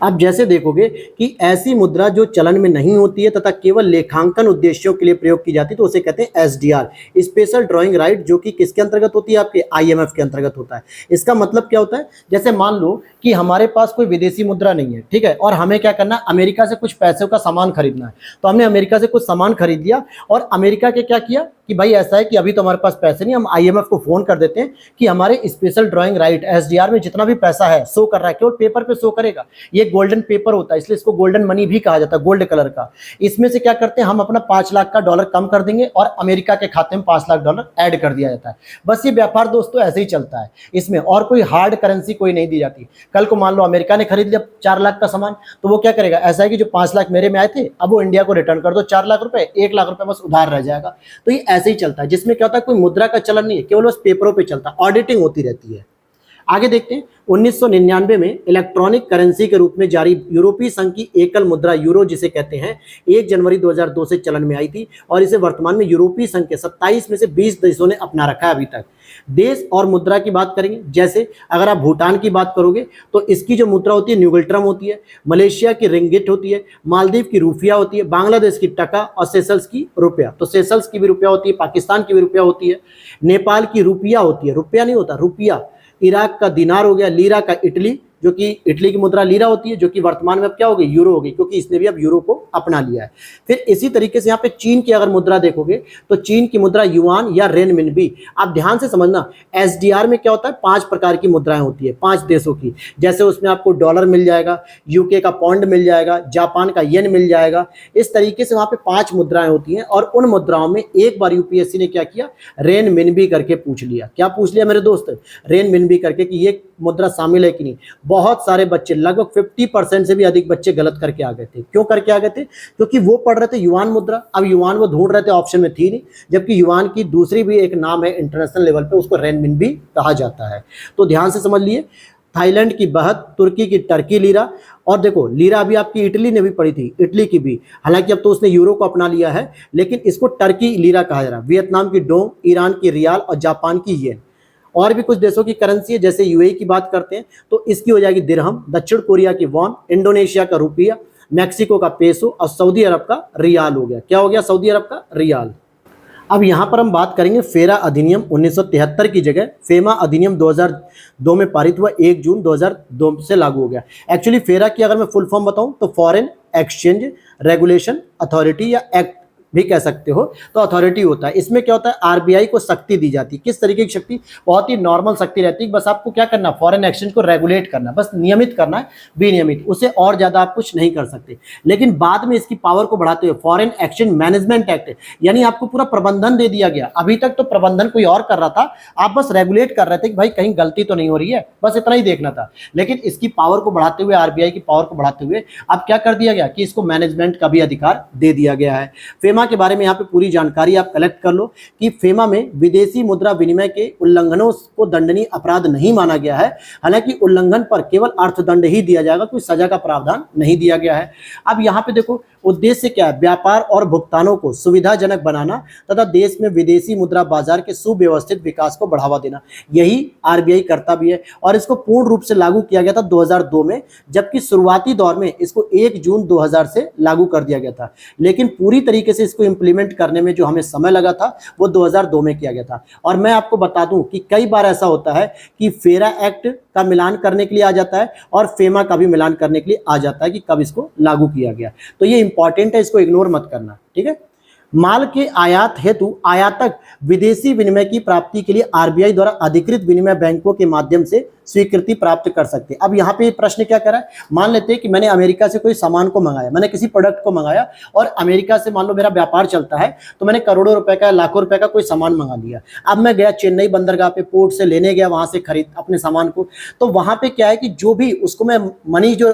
आप जैसे देखोगे कि ऐसी मुद्रा जो चलन में नहीं होती है तथा केवल लेखांकन उद्देश्यों के लिए प्रयोग की जाती है तो उसे कहते हैं एसडीआर, स्पेशल ड्राइंग राइट, जो कि किसके अंतर्गत होती है? आपके आईएमएफ के अंतर्गत होता है। इसका मतलब क्या होता है? जैसे मान लो कि हमारे पास कोई विदेशी मुद्रा नहीं है, ठीक है, और हमें क्या करना है? अमेरिका से कुछ पैसों का सामान खरीदना है। तो हमने अमेरिका से कुछ सामान खरीद लिया और अमेरिका के क्या किया कि भाई ऐसा है कि अभी तो हमारे पास पैसे नहीं, हम आईएमएफ को फोन कर देते हैं कि हमारे स्पेशल ड्राइंग राइट एसडीआर में जितना भी पैसा है शो कर रहा है, केवल पेपर पे शो करेगा, ये ये गोल्डन पेपर होता है, इसलिए इसको गोल्डन मनी भी कहा जाता है, गोल्ड कलर का। इसमें से क्या करते हैं हम अपना 5 लाख का डॉलर कम कर देंगे और अमेरिका के खाते में 5 लाख डॉलर ऐड कर दिया जाता है। बस ये व्यापार दोस्तों ऐसे ही चलता है, इसमें और कोई हार्ड करेंसी कोई नहीं दी जाती। कल को मान लो अमेरिका ने खरीद लिया 4 लाख का सामान, तो वो क्या करेगा, ऐसा है कि जो 5 लाख मेरे में आए थे अब वो इंडिया को रिटर्न कर दो 4 लाख रुपए, 1 लाख रुपए बस उधार रह जाएगा। तो ये ऐसे ही चलता है, जिसमें क्या होता है कोई मुद्रा का चलन नहीं है, केवल बस पेपरों पे चलता है, ऑडिटिंग होती रहती है। आगे देखते हैं 1999 में इलेक्ट्रॉनिक करेंसी के रूप में जारी यूरोपीय संघ की एकल मुद्रा यूरो जिसे कहते हैं 1 जनवरी 2002 से चलन में आई थी और इसे वर्तमान में यूरोपीय संघ के 27 में से 20 देशों ने अपना रखा है अभी तक। देश और मुद्रा की बात करेंगे, जैसे अगर आप भूटान की बात करोगे तो इसकी जो मुद्रा होती है न्यूगल्ट्रम होती है, मलेशिया की रिंगिट होती है, मालदीव की रूफिया होती है, बांग्लादेश की टका और सेशल्स की रुपया। तो सेशल्स की भी रुपया होती है, पाकिस्तान की भी रुपया होती है, नेपाल की रुपया होती है, रुपया नहीं होता रुपया, इराक का दिनार हो गया, लीरा का इटली, जो कि इटली की मुद्रा लीरा होती है, जो कि वर्तमान में अब क्या हो गई, यूरो हो गई, क्योंकि इसने भी अब यूरो को अपना लिया है। फिर इसी तरीके से यहाँ पे चीन की अगर मुद्रा देखोगे तो चीन की मुद्रा युआन या रेनमिनबी। आप ध्यान से समझना, एसडीआर में क्या होता है 5 प्रकार की मुद्राएं होती है 5 देशों की, जैसे उसमें आपको डॉलर मिल जाएगा, यूके का पौंड मिल जाएगा, जापान का येन मिल जाएगा। इस तरीके से वहां पे 5 मुद्राएं होती हैं और उन मुद्राओं में एक बार यूपीएससी ने क्या किया, रेनमिनबी करके पूछ लिया। क्या पूछ लिया मेरे दोस्त, रेनमिनबी करके कि ये मुद्रा शामिल है कि नहीं। बहुत सारे बच्चे, लगभग 50% से भी अधिक बच्चे गलत करके आ गए थे। क्यों करके आ गए थे, क्योंकि वो पढ़ रहे थे युआन मुद्रा, अब युआन वो ढूंढ रहे थे, ऑप्शन में थी नहीं, जबकि युआन की दूसरी भी एक नाम है इंटरनेशनल लेवल पे, उसको रेनमिनबी कहा जाता है। तो ध्यान से समझ लिए, थाईलैंड की बहत, तुर्की की टर्की लीरा, और देखो लीरा अभी आपकी इटली ने भी पढ़ी थी, इटली की भी, हालांकि अब तो उसने यूरो को अपना लिया है, लेकिन इसको टर्की लीरा कहा जा रहा है। वियतनाम की डोंग, ईरान की रियाल और जापान की येन। और भी कुछ देशों की करेंसी है, जैसे यूएई की बात करते हैं तो इसकी हो जाएगी दिरहम, दक्षिण कोरिया की वॉन, इंडोनेशिया का रुपया, मैक्सिको का पेसो और सऊदी अरब का रियाल हो गया। क्या हो गया, सऊदी अरब का रियाल। अब यहाँ पर हम बात करेंगे फेरा अधिनियम 1973 की जगह फेमा अधिनियम 2002 में पारित हुआ, 1 जून 2002 से लागू हो गया। एक्चुअली फेरा की अगर मैं फुल फॉर्म बताऊं तो फॉरेन एक्सचेंज रेगुलेशन अथॉरिटी या एक्ट भी कह सकते हो, तो अथॉरिटी होता है। इसमें क्या होता है, आरबीआई को शक्ति दी जाती है। किस तरीके की शक्ति, बहुत ही नॉर्मल शक्ति रहती है, बस आपको क्या करना, फॉरेन एक्सचेंज को रेगुलेट करना, बस नियमित करना है, विनियमित, उससे और ज्यादा आप कुछ नहीं कर सकते। लेकिन बाद में इसकी पावर को बढ़ाते हुए फॉरेन एक्सचेंज मैनेजमेंट एक्ट, यानी आपको पूरा प्रबंधन दे दिया गया। अभी तक तो प्रबंधन कोई और कर रहा था, आप बस रेगुलेट कर रहे थे कि भाई कहीं गलती तो नहीं हो रही है, बस इतना ही देखना था। लेकिन इसकी पावर को बढ़ाते हुए, आरबीआई की पावर को बढ़ाते हुए अब क्या कर दिया गया कि इसको मैनेजमेंट का भी अधिकार दे दिया गया है। फेमा के बारे में यहाँ पे पूरी जानकारी आप कलेक्ट कर लो कि फेमा में विदेशी मुद्रा विनिमय के उल्लंघनों को दंडनीय अपराध नहीं माना गया है। हालांकि उल्लंघन पर केवल अर्थदंड ही दिया जाएगा, कोई सजा का प्रावधान नहीं दिया गया है। अब यहाँ पे देखो उद्देश्य क्या है, व्यापार और भुगतानों को सुविधाजनक बनाना तथा देश में विदेशी मुद्रा बाजार के सुव्यवस्थित विकास को बढ़ावा देना, यही आरबीआई करता भी है। और इसको पूर्ण रूप से लागू किया गया था 2002 में, जबकि शुरुआती दौर में इसको 1 जून 2000 से लागू कर दिया गया था। लेकिन पूरी तरीके से इसको इंप्लीमेंट करने में जो हमें समय लगा था वो 2002 में किया गया था। और मैं आपको बता दूं कि कई बार ऐसा होता है कि फेरा एक्ट का मिलान करने के लिए आ जाता है और फेमा का भी मिलान करने के लिए आ जाता है कि कब इसको लागू किया गया। तो ये इंपॉर्टेंट है, इसको इग्नोर मत करना, ठीक है। माल के आयात हेतु आयातक विदेशी विनिमय की प्राप्ति के लिए आरबीआई द्वारा अधिकृत विनिमय बैंकों के माध्यम से स्वीकृति प्राप्त कर सकते हैं। अब यहाँ पे प्रश्न क्या करा है, मान लेते हैं कि मैंने अमेरिका से कोई सामान को मंगाया, मैंने किसी प्रोडक्ट को मंगाया और अमेरिका से मान लो मेरा व्यापार चलता है, तो मैंने करोड़ों रुपए का, लाखों रुपए का कोई सामान मंगा लिया। अब मैं गया चेन्नई बंदरगाह पे, पोर्ट से लेने गया, वहां से खरीद अपने सामान को, तो वहां पे क्या है कि जो भी उसको मैं मनी जो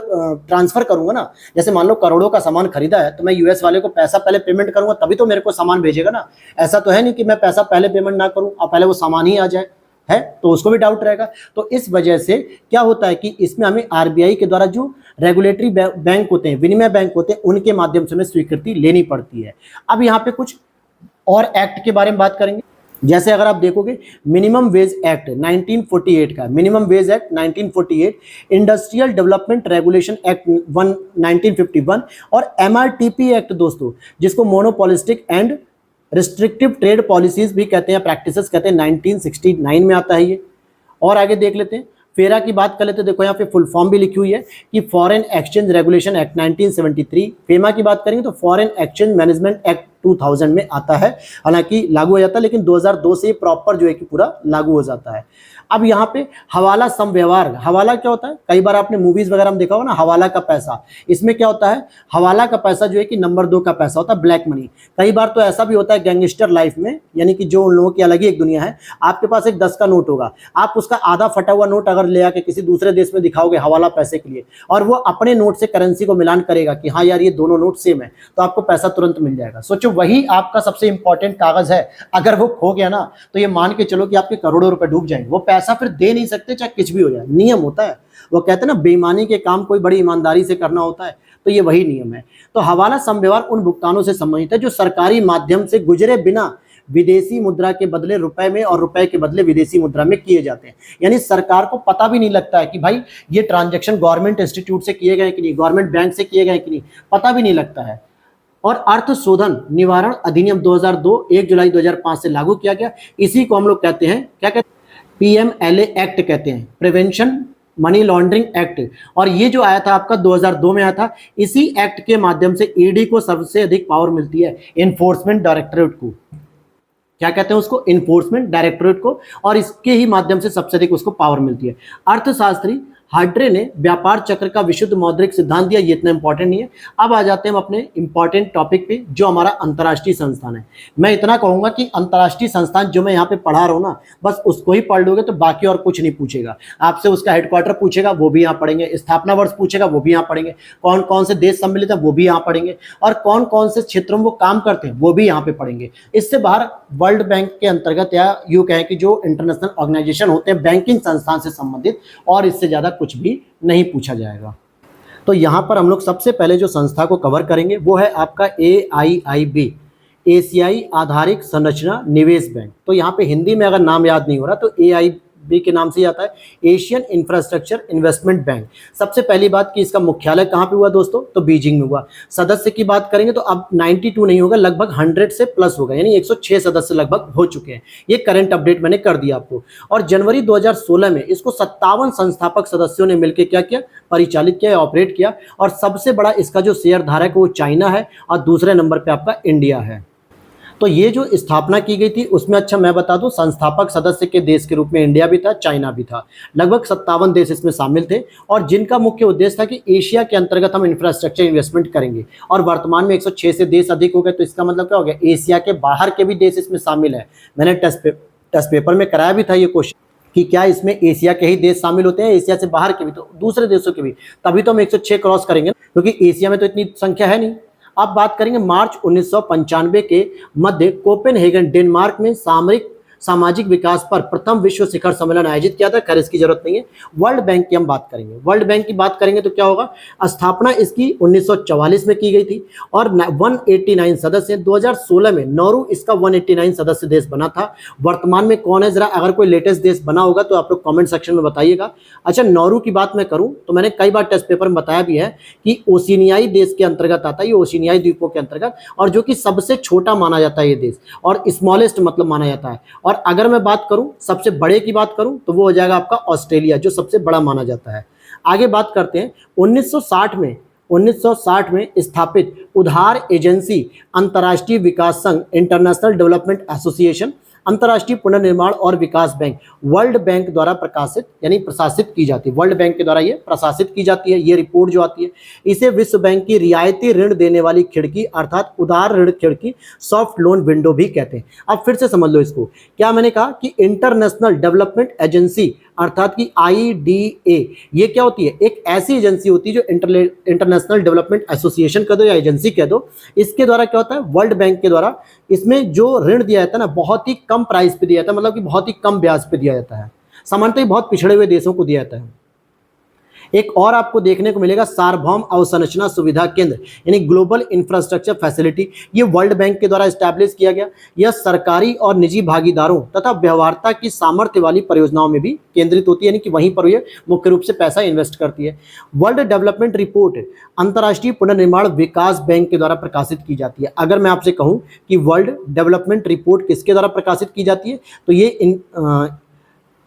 ट्रांसफर करूंगा ना, जैसे मान लो करोड़ों का सामान खरीदा है तो मैं यूएस वाले को पैसा पहले पेमेंट करूंगा तभी तो मेरे को सामान भेजेगा ना। ऐसा तो है नहीं कि मैं पैसा पहले पेमेंट ना करूं और पहले वो सामान ही आ जाए, है तो उसको भी डाउट रहेगा। तो इस वजह से क्या होता है कि इसमें हमें आरबीआई के द्वारा जो रेगुलेटरी बैंक होते हैं, विनिमय बैंक होते हैं, उनके माध्यम से हमें स्वीकृति लेनी पड़ती है। अब यहाँ पे कुछ और एक्ट के बारे में बात करेंगे। जैसे अगर आप देखोगे मिनिमम वेज एक्ट 1948 का, minimum wage act 1948, industrial development regulation act 1951 और एमआरटीपी एक्ट दोस्तों, जिसको monopolistic and restrictive trade policies भी कहते हैं, प्रैक्टिसेस कहते हैं, 1969 में आता है ये। और आगे देख लेते हैं, फेरा की बात कर लेते हैं। देखो यहाँ पे फुल फॉर्म भी लिखी हुई है कि foreign exchange regulation act 1973। FEMA की बात करेंगे तो फॉरेन एक्सचेंज मैनेजमेंट एक्ट 2000 में आता है, हालांकि लागू हो जाता है, लेकिन 2002 से प्रॉपर जो है कि पूरा लागू हो जाता है। अब यहाँ पे हवाला समव्यवहार, हवाला क्या होता है, कई बार आपने मूवीज वगैरह में देखा हो ना, हवाला का पैसा। इसमें क्या होता है, हवाला का पैसा जो है कि नंबर 2 का पैसा होता है, ब्लैक मनी। कई बार तो ऐसा भी होता है गैंगस्टर लाइफ में, यानी कि जो उन लोगों की अलग ही एक दुनिया है। आपके पास एक 10 का नोट होगा, आप उसका आधा फटा हुआ नोट अगर ले आके किसी दूसरे देश में दिखाओगे हवाला पैसे के लिए, और वो अपने नोट से करेंसी को मिलान करेगा कि हाँ यार ये दोनों नोट सेम है, तो आपको पैसा तुरंत मिल जाएगा। सोचो वही आपका सबसे इंपॉर्टेंट कागज है, अगर वो खो गया ना तो ये मान के चलो कि आपके करोड़ों रुपए डूब जाएंगे। वो पैसा फिर दे नहीं सकते, चाहे कुछ भी हो जाए, नियम होता है। वो कहते हैं ना, बेईमानी के काम कोई बड़ी ईमानदारी से करना होता है, तो ये वही नियम है। तो हवाला समव्यवहार उन भुगतानों से संबंधित है जो सरकारी माध्यम से गुजरे बिना विदेशी मुद्रा के बदले रुपए में और रुपए के बदले विदेशी मुद्रा में किए जाते हैं। यानी सरकार को पता भी नहीं लगता है कि भाई ये ट्रांजैक्शन गवर्नमेंट इंस्टीट्यूट से किए गए कि नहीं, गवर्नमेंट बैंक से किए गए कि नहीं, पता भी नहीं लगता है। और अर्थ शोधन निवारण अधिनियम 2002 1 जुलाई 2005 से लागू किया गया। इसी को हम लोग कहते हैं, क्या कहते हैं, PMLA एक्ट कहते हैं, प्रिवेंशन मनी लॉन्ड्रिंग एक्ट। और ये जो आया था आपका 2002 में आया था। इसी एक्ट के माध्यम से ईडी को सबसे अधिक पावर मिलती है, एनफोर्समेंट डायरेक्टरेट को। क्या कहते हैं उसको, इन्फोर्समेंट डायरेक्टरेट को, और इसके ही माध्यम से सबसे अधिक उसको पावर मिलती है। अर्थशास्त्री हार्ट्रे ने व्यापार चक्र का विशुद्ध मौद्रिक सिद्धांत दिया, ये इतना इंपॉर्टेंट नहीं है। अब आ जाते हैं हम अपने इंपॉर्टेंट टॉपिक पे, जो हमारा अंतर्राष्ट्रीय संस्थान है। मैं इतना कहूंगा कि अंतर्राष्ट्रीय संस्थान जो मैं यहाँ पे पढ़ा रहा हूँ ना, बस उसको ही पढ़ लोगे तो बाकी और कुछ नहीं पूछेगा आपसे। उसका हेडक्वार्टर पूछेगा, वो भी यहाँ पढ़ेंगे। स्थापना वर्ष पूछेगा, वो भी यहाँ पढ़ेंगे। कौन कौन से देश सम्मिलित है, वो भी यहाँ पढ़ेंगे। और कौन कौन से क्षेत्रों में वो काम करते हैं, वो भी यहाँ पे पढ़ेंगे। इससे बाहर वर्ल्ड बैंक के अंतर्गत, या यूँ कहें कि जो इंटरनेशनल ऑर्गेनाइजेशन होते हैं बैंकिंग संस्थान से संबंधित, और इससे ज़्यादा कुछ भी नहीं पूछा जाएगा। तो यहाँ पर हम लोग सबसे पहले जो संस्था को कवर करेंगे वो है आपका AIIB, एशियाई आधारिक संरचना निवेश बैंक। तो यहाँ पे हिंदी में अगर नाम याद नहीं हो रहा तो AIIB के नाम से आता है, एशियन इंफ्रास्ट्रक्चर इन्वेस्टमेंट बैंक। सबसे पहली बात कि इसका मुख्यालय कहाँ पे हुआ दोस्तों, तो बीजिंग में हुआ। सदस्य की बात करेंगे तो अब 92 नहीं होगा, लगभग 100 से प्लस होगा, यानी 106 सदस्य लगभग हो चुके हैं। ये करंट अपडेट मैंने कर दिया आपको। और जनवरी 2016 में इसको 57 संस्थापक सदस्यों ने मिलकर क्या किया, परिचालित किया, ऑपरेट किया। और सबसे बड़ा इसका जो शेयर धारक है वो चाइना है, और दूसरे नंबर पर आपका इंडिया है। तो ये जो स्थापना की गई थी उसमें, अच्छा मैं बता दूं, संस्थापक सदस्य के देश के रूप में इंडिया भी था, चाइना भी था। लगभग 57 देश इसमें शामिल थे, और जिनका मुख्य उद्देश्य था कि एशिया के अंतर्गत हम इंफ्रास्ट्रक्चर इन्वेस्टमेंट करेंगे। और वर्तमान में 106 से देश अधिक हो गए, तो इसका मतलब क्या हो गया, एशिया के बाहर के भी देश इसमें शामिल है। मैंने टेस्ट पेपर में कराया भी था ये क्वेश्चन कि क्या इसमें एशिया के ही देश शामिल होते हैं, एशिया से बाहर के भी, तो दूसरे देशों के भी, तभी तो हम 106 क्रॉस करेंगे, क्योंकि एशिया में तो इतनी संख्या है नहीं। अब बात करेंगे मार्च 1995 के मध्य कोपेनहेगन डेनमार्क में सामाजिक विकास पर प्रथम विश्व शिखर सम्मेलन आयोजित किया था। खैर इसकी जरूरत नहीं है। वर्ल्ड बैंक की हम बात करेंगे। वर्ल्ड बैंक की बात करेंगे तो क्या होगा, स्थापना इसकी 1944 में की गई थी, और 189 सदस्य। 2016 में नॉर्वे इसका 189 सदस्य देश बना था। वर्तमान में कौन है, जरा अगर कोई लेटेस्ट देश बना होगा तो आप लोग कमेंट सेक्शन में बताइएगा। अच्छा, नॉर्वे की बात मैं करूं तो मैंने कई बार टेस्ट पेपर में बताया भी है कि ओशिनियाई देश के अंतर्गत आता है, ये ओशिनियाई द्वीपों के अंतर्गत, और जो कि सबसे छोटा माना जाता है ये देश, और स्मॉलेस्ट मतलब माना जाता है। और अगर मैं बात करूं सबसे बड़े की बात करूं तो वो हो जाएगा आपका ऑस्ट्रेलिया, जो सबसे बड़ा माना जाता है। आगे बात करते हैं 1960 में स्थापित उधार एजेंसी अंतर्राष्ट्रीय विकास संघ, इंटरनेशनल डेवलपमेंट एसोसिएशन, अंतर्राष्ट्रीय पुनर्निर्माण और विकास बैंक, वर्ल्ड बैंक द्वारा प्रकाशित यानी प्रशासित की जाती है। वर्ल्ड बैंक के द्वारा ये प्रशासित की जाती है। ये रिपोर्ट जो आती है, इसे विश्व बैंक की रियायती ऋण देने वाली खिड़की अर्थात उदार ऋण खिड़की, सॉफ्ट लोन विंडो भी कहते हैं। अब फिर से समझ लो इसको, क्या मैंने कहा कि इंटरनेशनल डेवलपमेंट एजेंसी अर्थात की IDA, ये क्या होती है, एक ऐसी एजेंसी होती है जो इंटरनेशनल डेवलपमेंट एसोसिएशन कह दो या एजेंसी कह दो। इसके द्वारा क्या होता है, वर्ल्ड बैंक के द्वारा इसमें जो ऋण दिया जाता है ना, बहुत ही कम प्राइस पे दिया जाता है, मतलब कि बहुत ही कम ब्याज पे दिया जाता है। सामान्यतः बहुत पिछड़े हुए देशों को दिया जाता है। एक और आपको देखने को मिलेगा सार्वभौम अवसंरचना सुविधा केंद्र, यानी ग्लोबल इंफ्रास्ट्रक्चर फैसिलिटी। ये वर्ल्ड बैंक के द्वारा एस्टैब्लिश किया गया। यह सरकारी और निजी भागीदारों तथा व्यवहारता की सामर्थ्य वाली परियोजनाओं में भी केंद्रित होती है, यानी कि वहीं पर ये मुख्य रूप से पैसा इन्वेस्ट करती है। वर्ल्ड डेवलपमेंट रिपोर्ट अंतर्राष्ट्रीय पुनर्निर्माण विकास बैंक के द्वारा प्रकाशित की जाती है। अगर मैं आपसे कहूँ कि वर्ल्ड डेवलपमेंट रिपोर्ट किसके द्वारा प्रकाशित की जाती है, तो ये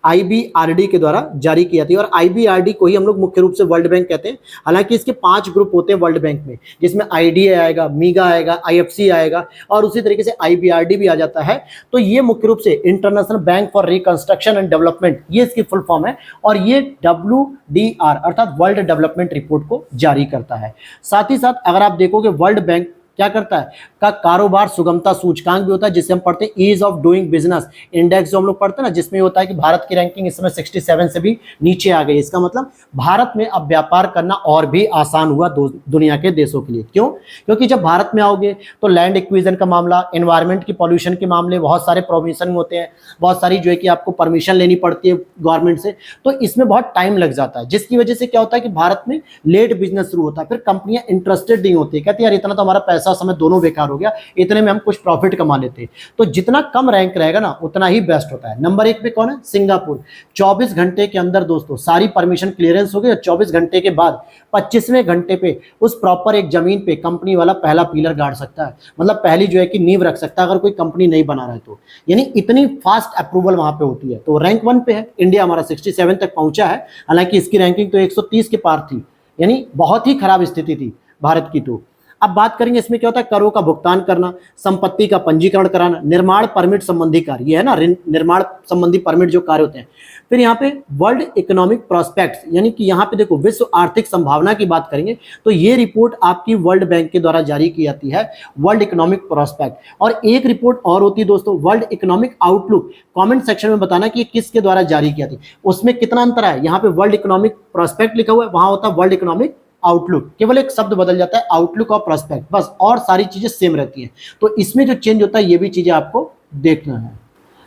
IBRD के द्वारा जारी की जाती है। और IBRD को ही हम लोग मुख्य रूप से वर्ल्ड बैंक कहते हैं। हालांकि इसके 5 ग्रुप होते हैं वर्ल्ड बैंक में, जिसमें IDA आएगा, मीगा आएगा, IFC आएगा और उसी तरीके से IBRD भी आ जाता है। तो ये मुख्य रूप से international bank for reconstruction and development, ये इसकी फुल फॉर्म है, और ये WDR अर्थात वर्ल्ड डेवलपमेंट रिपोर्ट को जारी करता है। साथ ही साथ अगर आप देखोगे वर्ल्ड बैंक क्या करता है का कारोबार सुगमता सूचकांक भी होता है, जिसे हम पढ़ते हैं ease of doing business index, जो हम लोग पढ़ते हैं ना, जिसमें होता है कि भारत की रैंकिंग इस समय 67 से भी नीचे आ गई। इसका मतलब भारत में अब व्यापार करना और भी आसान हुआ दुनिया के देशों के लिए। क्यों? क्योंकि जब भारत में आओगे तो लैंड एक्विजिशन का मामला, एनवायरमेंट की पॉल्यूशन के मामले, बहुत सारे प्रोविजन होते हैं, बहुत सारी जो है कि आपको परमिशन लेनी पड़ती है गवर्नमेंट से, तो इसमें बहुत टाइम लग जाता है, जिसकी वजह से क्या होता है कि भारत में लेट बिजनेस शुरू होता है। फिर कंपनियां इंटरेस्टेड नहीं होती, कहती है यार इतना तो हमारा पैसा समय दोनों बेकार हो गया, इतने में हम कुछ प्रॉफिट कमा लेते हैं। तो जितना कम रैंक रहेगा ना उतना ही बेस्ट होता है। नंबर 1 पे कौन है? सिंगापुर। 24 घंटे के अंदर दोस्तों सारी परमिशन क्लियरेंस हो गई और 24 घंटे के बाद 25वें घंटे पे उस प्रॉपर एक जमीन पे कंपनी वाला पहला पिलर गाड़ सकता है, मतलब पहली जो है कि नींव रख सकता है अगर कोई कंपनी नहीं बना रहा है तो। यानी इतनी फास्ट अप्रूवल वहां पे होती है। तो रैंक 1 पे है इंडिया, हमारा 67 तक पहुंचा है। हालांकि इसकी रैंकिंग तो 130 के पार थी, यानी बहुत ही खराब स्थिति थी भारत की। तो अब बात करेंगे इसमें क्या होता है, करों का भुगतान करना, संपत्ति का पंजीकरण कराना, निर्माण परमिट संबंधी कार्य, ये है ना निर्माण संबंधी परमिट जो कार्य होते हैं। फिर यहाँ पे वर्ल्ड इकोनॉमिक प्रोस्पेक्ट्स, यानी कि यहाँ पे देखो विश्व आर्थिक संभावना की बात करेंगे तो ये रिपोर्ट आपकी वर्ल्ड बैंक के द्वारा जारी की जाती है, वर्ल्ड इकोनॉमिक प्रोस्पेक्ट। और एक रिपोर्ट और होती है दोस्तों, world economic outlook. Comment section में बताना कि ये किसके द्वारा जारी किया थी, उसमें कितना अंतर है। यहाँ पे वर्ल्ड इकोनॉमिक प्रोस्पेक्ट लिखा हुआ है, वहां होता है वर्ल्ड इकोनॉमिक आउटलुक, केवल एक शब्द बदल जाता है, आउटलुक और प्रोस्पेक्ट, बस, और सारी चीजें सेम रहती हैं। तो इसमें जो चेंज होता है ये भी चीजें आपको देखना है।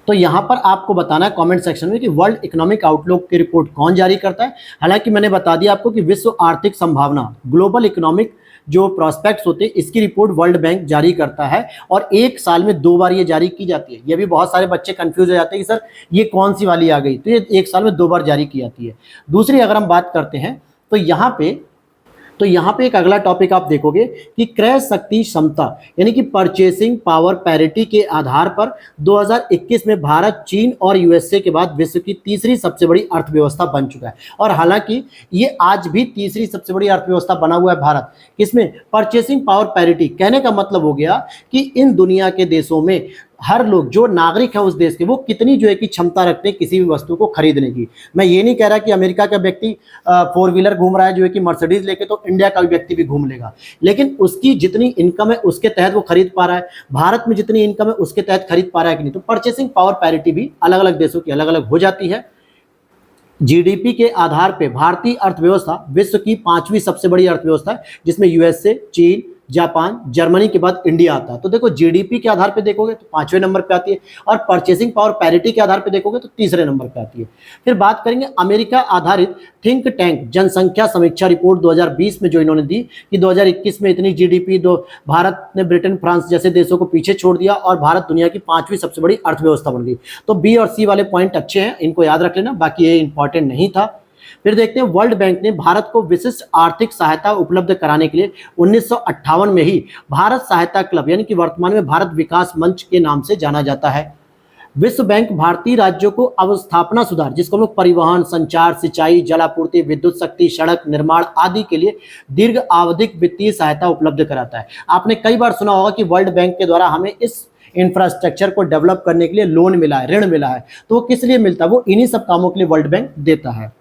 तो यहां पर आपको बताना है कमेंट सेक्शन में कि वर्ल्ड इकोनॉमिक आउटलुक की रिपोर्ट कौन जारी करता है। हालांकि मैंने बता दिया आपको कि विश्व आर्थिक संभावना, ग्लोबल इकोनॉमिक जो प्रोस्पेक्ट्स होते हैं, इसकी रिपोर्ट वर्ल्ड बैंक जारी करता है और एक साल में 2 बार ये जारी की जाती है। ये भी बहुत सारे बच्चे कंफ्यूज हो जाते हैं कि सर ये कौन सी वाली आ गई, तो ये एक साल में 2 बार जारी की जाती है। दूसरी अगर हम बात करते हैं तो यहाँ पे एक अगला टॉपिक आप देखोगे कि क्रय शक्ति क्षमता, यानी कि परचेसिंग पावर पैरिटी के आधार पर 2021 में भारत चीन और यूएसए के बाद विश्व की तीसरी सबसे बड़ी अर्थव्यवस्था बन चुका है। और हालांकि ये आज भी तीसरी सबसे बड़ी अर्थव्यवस्था बना हुआ है भारत, किसमें? Purchasing power parity. कहने का मतलब हो गया कि इन दुनिया के देशों में हर लोग जो नागरिक है उस देश के, वो कितनी जो है कि क्षमता रखते हैं किसी भी वस्तु को खरीदने की। मैं ये नहीं कह रहा कि अमेरिका का व्यक्ति 4 व्हीलर घूम रहा है जो है कि मर्सिडीज लेके, तो इंडिया का भी व्यक्ति भी घूम लेगा, लेकिन उसकी जितनी इनकम है उसके तहत वो खरीद पा रहा है। भारत में जितनी इनकम है उसके तहत खरीद पा रहा है कि नहीं। तो परचेसिंग पावर पैरिटी भी अलग अलग देशों की अलग अलग हो जाती है। जीडीपी के आधार पे भारतीय अर्थव्यवस्था विश्व की 5वीं सबसे बड़ी अर्थव्यवस्था है, जिसमें यूएसए, चीन, जापान, जर्मनी के बाद इंडिया आता है। तो देखो जीडीपी के आधार पे देखोगे तो 5वें नंबर पे आती है, और परचेसिंग पावर पैरिटी के आधार पे देखोगे तो 3रे नंबर पे आती है। फिर बात करेंगे अमेरिका आधारित थिंक टैंक जनसंख्या समीक्षा रिपोर्ट 2020 में, जो इन्होंने दी कि 2021 में इतनी जीडीपी, भारत ने ब्रिटेन, फ्रांस जैसे देशों को पीछे छोड़ दिया और भारत दुनिया की 5वीं सबसे बड़ी अर्थव्यवस्था बन गई। तो बी और सी वाले पॉइंट अच्छे हैं, इनको याद रख लेना, बाकी ये इंपॉर्टेंट नहीं था। फिर देखते हैं वर्ल्ड बैंक ने भारत को विशिष्ट आर्थिक सहायता उपलब्ध कराने के लिए 1958 में ही भारत सहायता क्लब, यानी कि वर्तमान में भारत विकास मंच के नाम से जाना जाता है। विश्व बैंक भारतीय राज्यों को अवस्थापना सुधार, जिसको हम लोग परिवहन, संचार, सिंचाई, जलापूर्ति, विद्युत शक्ति, सड़क निर्माण आदि के लिए दीर्घ आवधिक वित्तीय सहायता उपलब्ध कराता है। आपने कई बार सुना होगा कि वर्ल्ड बैंक के द्वारा हमें इस इंफ्रास्ट्रक्चर को डेवलप करने के लिए लोन मिला है, ऋण मिला है। तो वो किस लिए मिलता है? वो इन्हीं सब कामों के लिए वर्ल्ड बैंक देता है।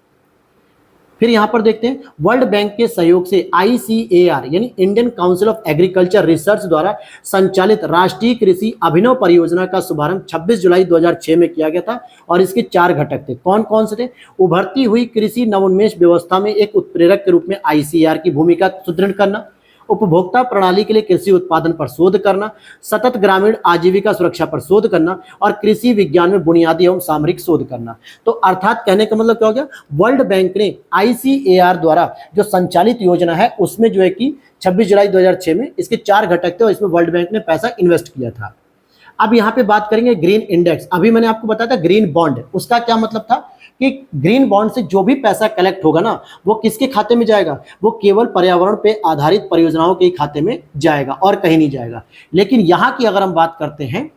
फिर यहां पर देखते हैं वर्ल्ड बैंक के सहयोग से ICAR यानी Indian council of agriculture research द्वारा संचालित राष्ट्रीय कृषि अभिनव परियोजना का शुभारंभ 26 जुलाई 2006 में किया गया था, और इसके 4 घटक थे। कौन कौन से थे? उभरती हुई कृषि नवोन्मेष व्यवस्था में एक उत्प्रेरक के रूप में ICAR की भूमिका सुदृढ़ करना, उपभोक्ता प्रणाली के लिए कृषि उत्पादन पर शोध करना, सतत ग्रामीण आजीविका सुरक्षा पर शोध करना, और कृषि विज्ञान में बुनियादी एवं सामरिक शोध करना। तो अर्थात कहने का मतलब क्या हो गया? वर्ल्ड बैंक ने ICAR द्वारा जो संचालित योजना है उसमें जो है कि 26 जुलाई 2006 में इसके 4 घटक थे और इसमें वर्ल्ड बैंक ने पैसा इन्वेस्ट किया था। अब यहाँ पे बात करेंगे ग्रीन इंडेक्स। अभी मैंने आपको बताया था ग्रीन बॉन्ड, उसका क्या मतलब था कि ग्रीन बॉन्ड से जो भी पैसा कलेक्ट होगा ना, वो किसके खाते में जाएगा? वो केवल पर्यावरण पे आधारित परियोजनाओं के खाते में जाएगा और कहीं नहीं जाएगा। लेकिन यहाँ की अगर हम बात करते हैं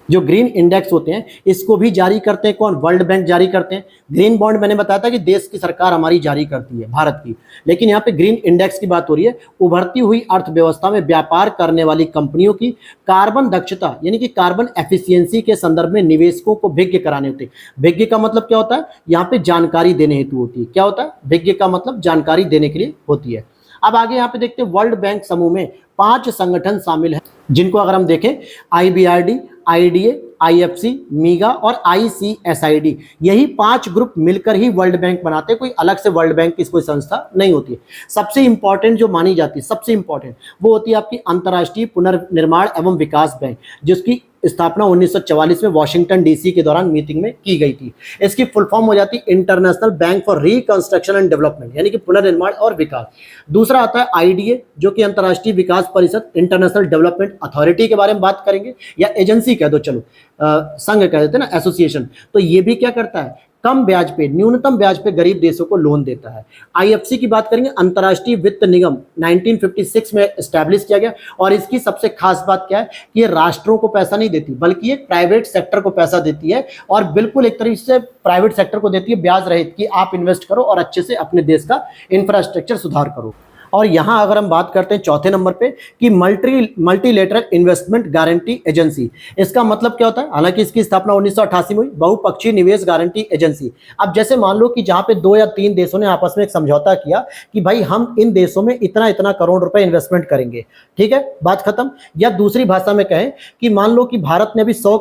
जो ग्रीन इंडेक्स होते हैं इसको भी जारी करते हैं कौन? वर्ल्ड बैंक जारी करते हैं। ग्रीन बॉन्ड मैंने बताया था कि देश की सरकार हमारी जारी करती है, भारत की, लेकिन यहाँ पे ग्रीन इंडेक्स की बात हो रही है। उभरती हुई अर्थव्यवस्था में व्यापार करने वाली कंपनियों की कार्बन दक्षता यानी कि कार्बन एफिशिएंसी के संदर्भ में निवेशकों को विज्ञ कराने होते हैं। विज्ञ का मतलब क्या होता है? यहाँ पे जानकारी देने हेतु होती है। क्या होता है? विज्ञ का मतलब जानकारी देने के लिए होती है। अब आगे यहाँ पे देखते हैं, वर्ल्ड बैंक समूह में 5 संगठन शामिल हैं, जिनको अगर हम देखें IBRD, IDA, IFC, मीगा और ICSID, यही 5 ग्रुप मिलकर ही वर्ल्ड बैंक बनाते हैं। कोई अलग से वर्ल्ड बैंक की कोई संस्था नहीं होती है। सबसे इंपॉर्टेंट जो मानी जाती है, सबसे इंपॉर्टेंट वो होती है आपकी अंतर्राष्ट्रीय पुनर्निर्माण एवं विकास बैंक, जिसकी स्थापना 1944 में वॉशिंगटन DC के दौरान मीटिंग में की गई थी। इसकी फुल फॉर्म हो जाती है international bank for reconstruction and development, यानी कि पुनर्निर्माण और विकास। दूसरा आता है IDA, जो कि अंतर्राष्ट्रीय विकास परिषद, इंटरनेशनल डेवलपमेंट अथॉरिटी के बारे में बात करेंगे, या एजेंसी कह दो, चलो संघ कह देते हैं ना, एसोसिएशन। तो ये भी क्या करता है? कम ब्याज पे, न्यूनतम ब्याज पे गरीब देशों को लोन देता है। IFC की बात करेंगे, अंतर्राष्ट्रीय वित्त निगम, 1956 में एस्टैब्लिश किया गया, और इसकी सबसे खास बात क्या है कि ये राष्ट्रों को पैसा नहीं देती, बल्कि ये प्राइवेट सेक्टर को पैसा देती है, और बिल्कुल एक तरीके से प्राइवेट सेक्टर को देती है ब्याज रहित, कि आप इन्वेस्ट करो और अच्छे से अपने देश का इंफ्रास्ट्रक्चर सुधार करो। और यहाँ अगर हम बात करते हैं चौथे नंबर पे कि मल्टीलेटरल इन्वेस्टमेंट गारंटी एजेंसी, इसका मतलब क्या होता है? हालांकि इसकी स्थापना 1988 में हुई, बहुपक्षीय निवेश गारंटी एजेंसी। अब जैसे मान लो कि जहाँ पे 2 या 3 देशों ने आपस में एक समझौता किया कि भाई हम इन देशों में इतना इतना करोड़ रुपए इन्वेस्टमेंट करेंगे, ठीक है, बात खत्म। या दूसरी भाषा में कहें कि मान लो कि भारत ने अभी 100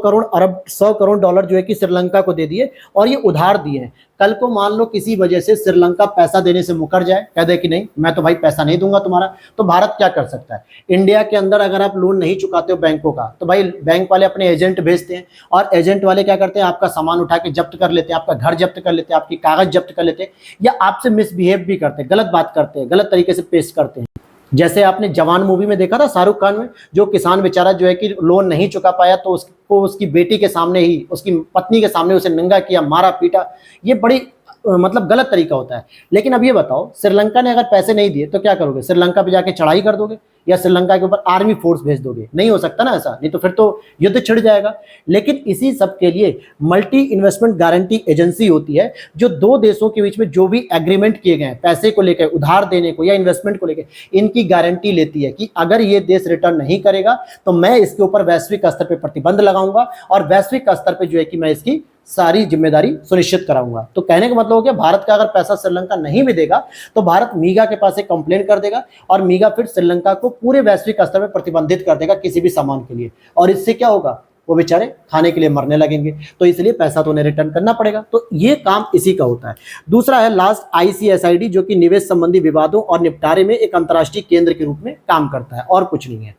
करोड़ डॉलर जो है कि श्रीलंका को दे दिए, और ये उधार दिए हैं। कल को मान लो किसी वजह से श्रीलंका पैसा देने से मुकर जाए, कह दे कि नहीं मैं तो भाई पैसा नहीं दूंगा तुम्हारा, तो भारत क्या कर सकता है? इंडिया के अंदर अगर आप लोन नहीं चुकाते हो बैंकों का, तो भाई बैंक वाले अपने एजेंट भेजते हैं, और एजेंट वाले क्या करते हैं? आपका सामान उठा के जब्त कर लेते हैं, आपका घर जब्त कर लेते हैं, आपकी कागज जब्त कर लेते हैं, या आपसे मिसबिहेव भी करते हैं, गलत बात करते हैं, गलत तरीके से पेश करते हैं। जैसे आपने जवान मूवी में देखा था शाहरुख खान में, जो किसान बेचारा जो है कि लोन नहीं चुका पाया, तो उसको उसकी बेटी के सामने ही, उसकी पत्नी के सामने उसे नंगा किया, मारा पीटा। ये बड़ी मतलब गलत तरीका होता है। लेकिन अब ये बताओ, श्रीलंका ने अगर पैसे नहीं दिए तो क्या करोगे? श्रीलंका पे जाके चढ़ाई कर दोगे, या श्रीलंका के ऊपर आर्मी फोर्स भेज दोगे? नहीं हो सकता ना ऐसा, नहीं तो फिर तो युद्ध छिड़ जाएगा। लेकिन इसी सब के लिए मल्टी इन्वेस्टमेंट गारंटी एजेंसी होती है, जो 2 देशों के बीच में जो भी एग्रीमेंट किए गए हैं पैसे को लेकर, उधार देने को या इन्वेस्टमेंट को लेकर, इनकी गारंटी लेती है कि अगर ये देश रिटर्न नहीं करेगा तो मैं इसके ऊपर वैश्विक स्तर पर प्रतिबंध लगाऊंगा, और वैश्विक स्तर पर जो है कि मैं इसकी सारी जिम्मेदारी सुनिश्चित कराऊंगा। तो कहने का मतलब हो गया, भारत का अगर पैसा श्रीलंका नहीं भी देगा तो भारत मीगा के पास एक कंप्लेन कर देगा, और मीगा फिर श्रीलंका को पूरे वैश्विक स्तर पर प्रतिबंधित कर देगा किसी भी सामान के लिए। और इससे क्या होगा? वो बेचारे खाने के लिए मरने लगेंगे, तो इसलिए पैसा तो उन्हें रिटर्न करना पड़ेगा। तो ये काम इसी का होता है। दूसरा है लास्ट ICSID, जो कि निवेश संबंधी विवादों और निपटारे में एक अंतर्राष्ट्रीय केंद्र के रूप में काम करता है, और कुछ नहीं है।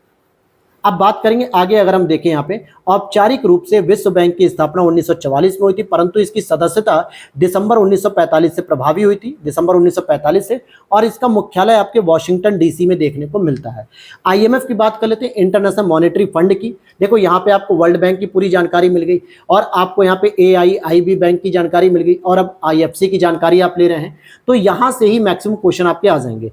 अब बात करेंगे आगे, अगर हम देखें यहाँ पे, औपचारिक रूप से विश्व बैंक की स्थापना 1944 में हुई थी, परंतु इसकी सदस्यता दिसंबर 1945 से प्रभावी हुई थी, दिसंबर 1945 से, और इसका मुख्यालय आपके वॉशिंगटन DC में देखने को मिलता है। IMF की बात कर लेते हैं, इंटरनेशनल मॉनेटरी फंड की। देखो यहाँ पे आपको वर्ल्ड बैंक की पूरी जानकारी मिल गई, और आपको यहाँ पे AIIB बैंक की जानकारी मिल गई, और अब IFC की जानकारी आप ले रहे हैं, तो यहाँ से ही मैक्सिमम क्वेश्चन आपके आ जाएंगे।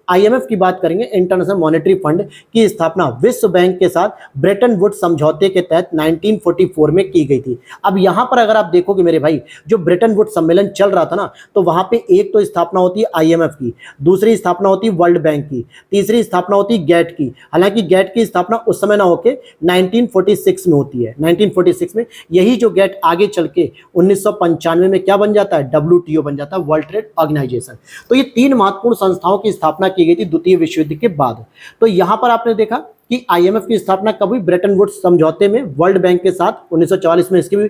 IMF की बात करेंगे, इंटरनेशनल मॉनेटरी फंड की स्थापना विश्व बैंक के साथ ब्रेटन वुड्स समझौते के तहत 1944 में की गई थी। अब यहाँ पर अगर आप देखोगे मेरे भाई, जो ब्रेटन वुड्स सम्मेलन चल रहा था ना, तो वहाँ पे एक तो स्थापना होती है IMF की, दूसरी स्थापना होती है वर्ल्ड बैंक की, तीसरी स्थापना होती है गेट की। हालांकि गेट की स्थापना उस समय ना होके 1946 में होती है। 1946 में यही जो गेट आगे चल के 1995 में क्या बन जाता है? WTO बन जाता है, वर्ल्ड ट्रेड ऑर्गेनाइजेशन। तो ये 3 महत्वपूर्ण संस्थाओं की स्थापना की गई थी द्वितीय विश्व युद्ध के बाद। तो यहां पर आपने देखा कि IMF की स्थापना कब हुई? ब्रेटन वुड्स समझौते में वर्ल्ड बैंक के साथ 1944 में इसकी भी।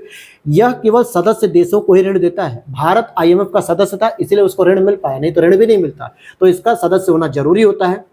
यह केवल सदस्य देशों को ही ऋण देता है। भारत IMF का सदस्य था, इसलिए उसको ऋण मिल पाया, नहीं तो ऋण भी नहीं मिलता। तो इसका सदस्य होना जरूरी होता है।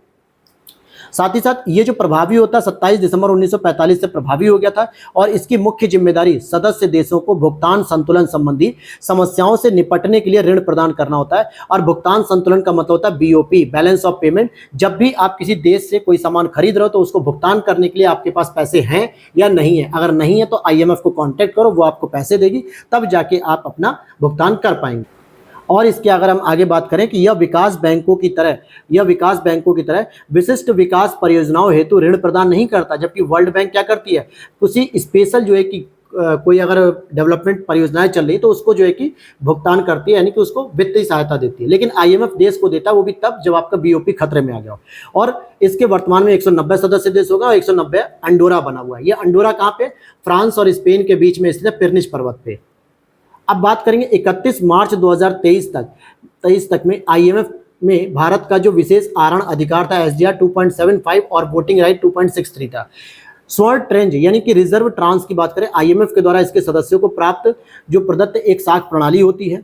साथ ही साथ ये जो प्रभावी होता है 27 दिसंबर 1945 से प्रभावी हो गया था, और इसकी मुख्य जिम्मेदारी सदस्य देशों को भुगतान संतुलन संबंधी समस्याओं से निपटने के लिए ऋण प्रदान करना होता है। और भुगतान संतुलन का मतलब होता है BOP, बैलेंस ऑफ पेमेंट। जब भी आप किसी देश से कोई सामान खरीद रहे हो तो उसको भुगतान करने के लिए आपके पास पैसे हैं या नहीं है। अगर नहीं है तो IMF को कॉन्टेक्ट करो, वो आपको पैसे देगी, तब जाके आप अपना भुगतान कर पाएंगे। और इसके अगर हम आगे बात करें कि यह विकास बैंकों की तरह विशिष्ट विकास परियोजनाओं हेतु ऋण प्रदान नहीं करता, जबकि वर्ल्ड बैंक क्या करती है, किसी स्पेशल जो है कि कोई अगर डेवलपमेंट परियोजनाएं चल रही तो उसको जो है कि भुगतान करती है, यानी कि उसको वित्तीय सहायता देती है। लेकिन आईएमएफ देश को देता है, वो भी तब जब आपका बीओपी खतरे में आ गया हो। और इसके वर्तमान में 190 सदस्य देश होगा और 190 अंडोरा बना हुआ है। ये अंडोरा कहाँ पे, फ्रांस और स्पेन के बीच में स्थित है, पिरनिस पर्वत पे। अब बात करेंगे 31 मार्च 2023 तक में आईएमएफ में भारत का जो विशेष आरण अधिकार था एसडीआर 2.75 और वोटिंग राइट 2.63 था। स्वर्ण ट्रेंज यानी कि रिजर्व ट्रांस की बात करें, आईएमएफ के द्वारा इसके सदस्यों को प्राप्त जो प्रदत्त एक साख प्रणाली होती है।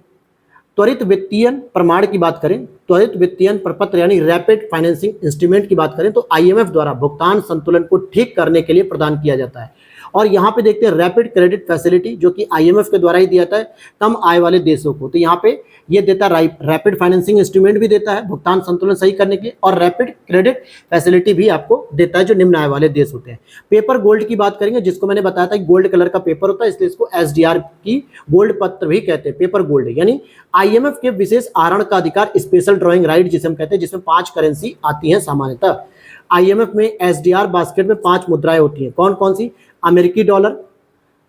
त्वरित वित्तीय प्रमाण की बात करें, त्वरित वित्तीय प्रपत्र यानी रैपिड फाइनेंसिंग इंस्ट्रूमेंट की बात करें तो आईएमएफ द्वारा भुगतान संतुलन को ठीक करने के लिए प्रदान किया जाता है। और यहाँ पे देखते हैं रैपिड क्रेडिट फैसिलिटी, जो कि आईएमएफ के द्वारा ही दिया जाता है कम आय वाले देशों को। तो यहाँ पे ये देता है रैपिड फाइनेंसिंग इंस्ट्रूमेंट भी देता है भुगतान संतुलन सही करने के लिए, और रैपिड क्रेडिट फैसिलिटी भी आपको देता है जो निम्न आय वाले देश होते हैं। पेपर गोल्ड की बात करेंगे, जिसको मैंने बताया था गोल्ड कलर का पेपर होता है, इसलिए इसको एसडीआर की गोल्ड पत्र भी कहते हैं, पेपर गोल्ड। यानी आईएमएफ के विशेष आरण का अधिकार, स्पेशल ड्रॉइंग राइट जिसे हम कहते हैं, जिसमें 5 करेंसी आती हैं सामान्यतः। आईएमएफ में एसडीआर बास्केट में 5 मुद्राएं होती हैं, कौन कौन सी, अमेरिकी डॉलर,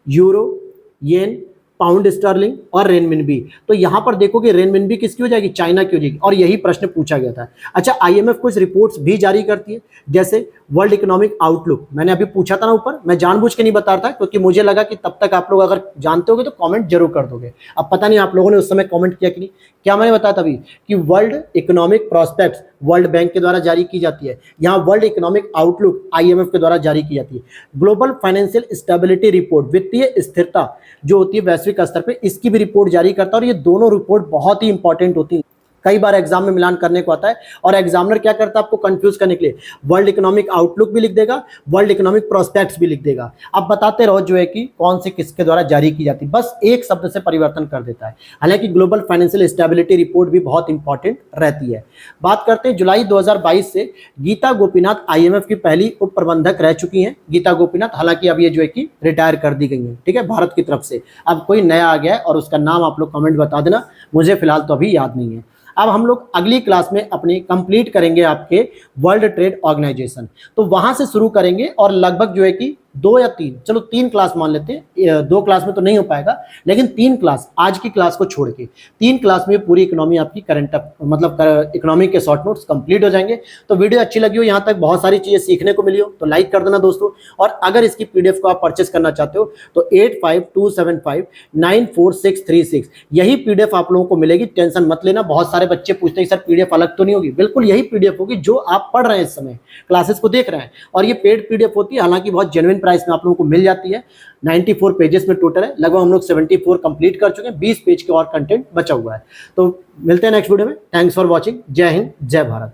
यूरो, येन, पाउंड स्टर्लिंग और रेनमिनबी। तो यहां पर देखो कि रेनमिनबी किसकी हो जाएगी, चाइना की हो जाएगी, और यही प्रश्न पूछा गया था। अच्छा, आईएमएफ कुछ रिपोर्ट्स भी जारी करती है, जैसे वर्ल्ड इकोनॉमिक आउटलुक। मैंने अभी पूछा था ना ऊपर, मैं जानबूझ के नहीं बता रहा था क्योंकि मुझे लगा कि तब तक आप लोग अगर जानते होगे तो कमेंट जरूर कर दोगे। अब पता नहीं आप लोगों ने उस समय कमेंट किया कि नहीं। क्या मैंने बताया था अभी कि world economic prospects world bank के द्वारा जारी की जाती है, यहाँ वर्ल्ड इकोनॉमिक आउटलुक आईएमएफ के द्वारा जारी की जाती है। ग्लोबल फाइनेंशियल स्टेबिलिटी रिपोर्ट, वित्तीय स्थिरता जो होती है वैश्विक स्तर पे, इसकी भी रिपोर्ट जारी करता है। और ये दोनों रिपोर्ट बहुत ही इंपॉर्टेंट होती है, कई बार एग्जाम में मिलान करने को आता है, और एग्जामिनर क्या करता है आपको कंफ्यूज करने के लिए वर्ल्ड इकोनॉमिक आउटलुक भी लिख देगा, वर्ल्ड इकोनॉमिक प्रोस्पेक्ट्स भी लिख देगा। अब बताते रहो जो है कि कौन से किसके द्वारा जारी की जाती है, बस एक शब्द से परिवर्तन कर देता है। हालांकि ग्लोबल फाइनेंशियल स्टेबिलिटी रिपोर्ट भी बहुत इंपॉर्टेंट रहती है। बात करते हैं जुलाई 2022 से गीता गोपीनाथ आईएमएफ की पहली उप प्रबंधक रह चुकी हैं। गीता गोपीनाथ, हालांकि अब ये जो है कि रिटायर कर दी गई है, ठीक है, भारत की तरफ से। अब कोई नया आ गया है और उसका नाम आप लोग कमेंट बता देना, मुझे फिलहाल तो अभी याद नहीं है। अब हम लोग अगली क्लास में अपनी कंप्लीट करेंगे आपके वर्ल्ड ट्रेड ऑर्गेनाइजेशन, तो वहां से शुरू करेंगे और लगभग जो है कि 2 या 3, चलो 3 क्लास मान लेते हैं, 2 क्लास में तो नहीं हो पाएगा, लेकिन 3 क्लास, आज की क्लास को छोड़ के 3 क्लास में पूरी इकोनॉमी आपकी करंट मतलब इकोनॉमी के शॉर्ट नोट्स कंप्लीट हो जाएंगे। तो वीडियो अच्छी लगी हो, यहाँ तक बहुत सारी चीजें सीखने को मिली हो तो लाइक कर देना दोस्तों। और अगर इसकी पीडीएफ को आप परचेस करना चाहते हो तो 8527594636 यही पीडीएफ आप लोगों को मिलेगी, टेंशन मत लेना। बहुत सारे बच्चे पूछते हैं सर पीडीएफ अलग तो नहीं होगी, बिल्कुल यही पीडीएफ होगी जो आप पढ़ रहे हैं इस समय, क्लासेस को देख रहे हैं, और ये पेड पीडीएफ होती है, हालांकि बहुत जेन्युइन प्राइस में आप लोगों को मिल जाती है। 94 पेजेस में टोटल है, लगभग हम लोग 74 कंप्लीट कर चुके हैं, 20 पेज के और कंटेंट बचा हुआ है। तो मिलते हैं नेक्स्ट वीडियो में। Thanks for watching. जय हिंद, जय भारत।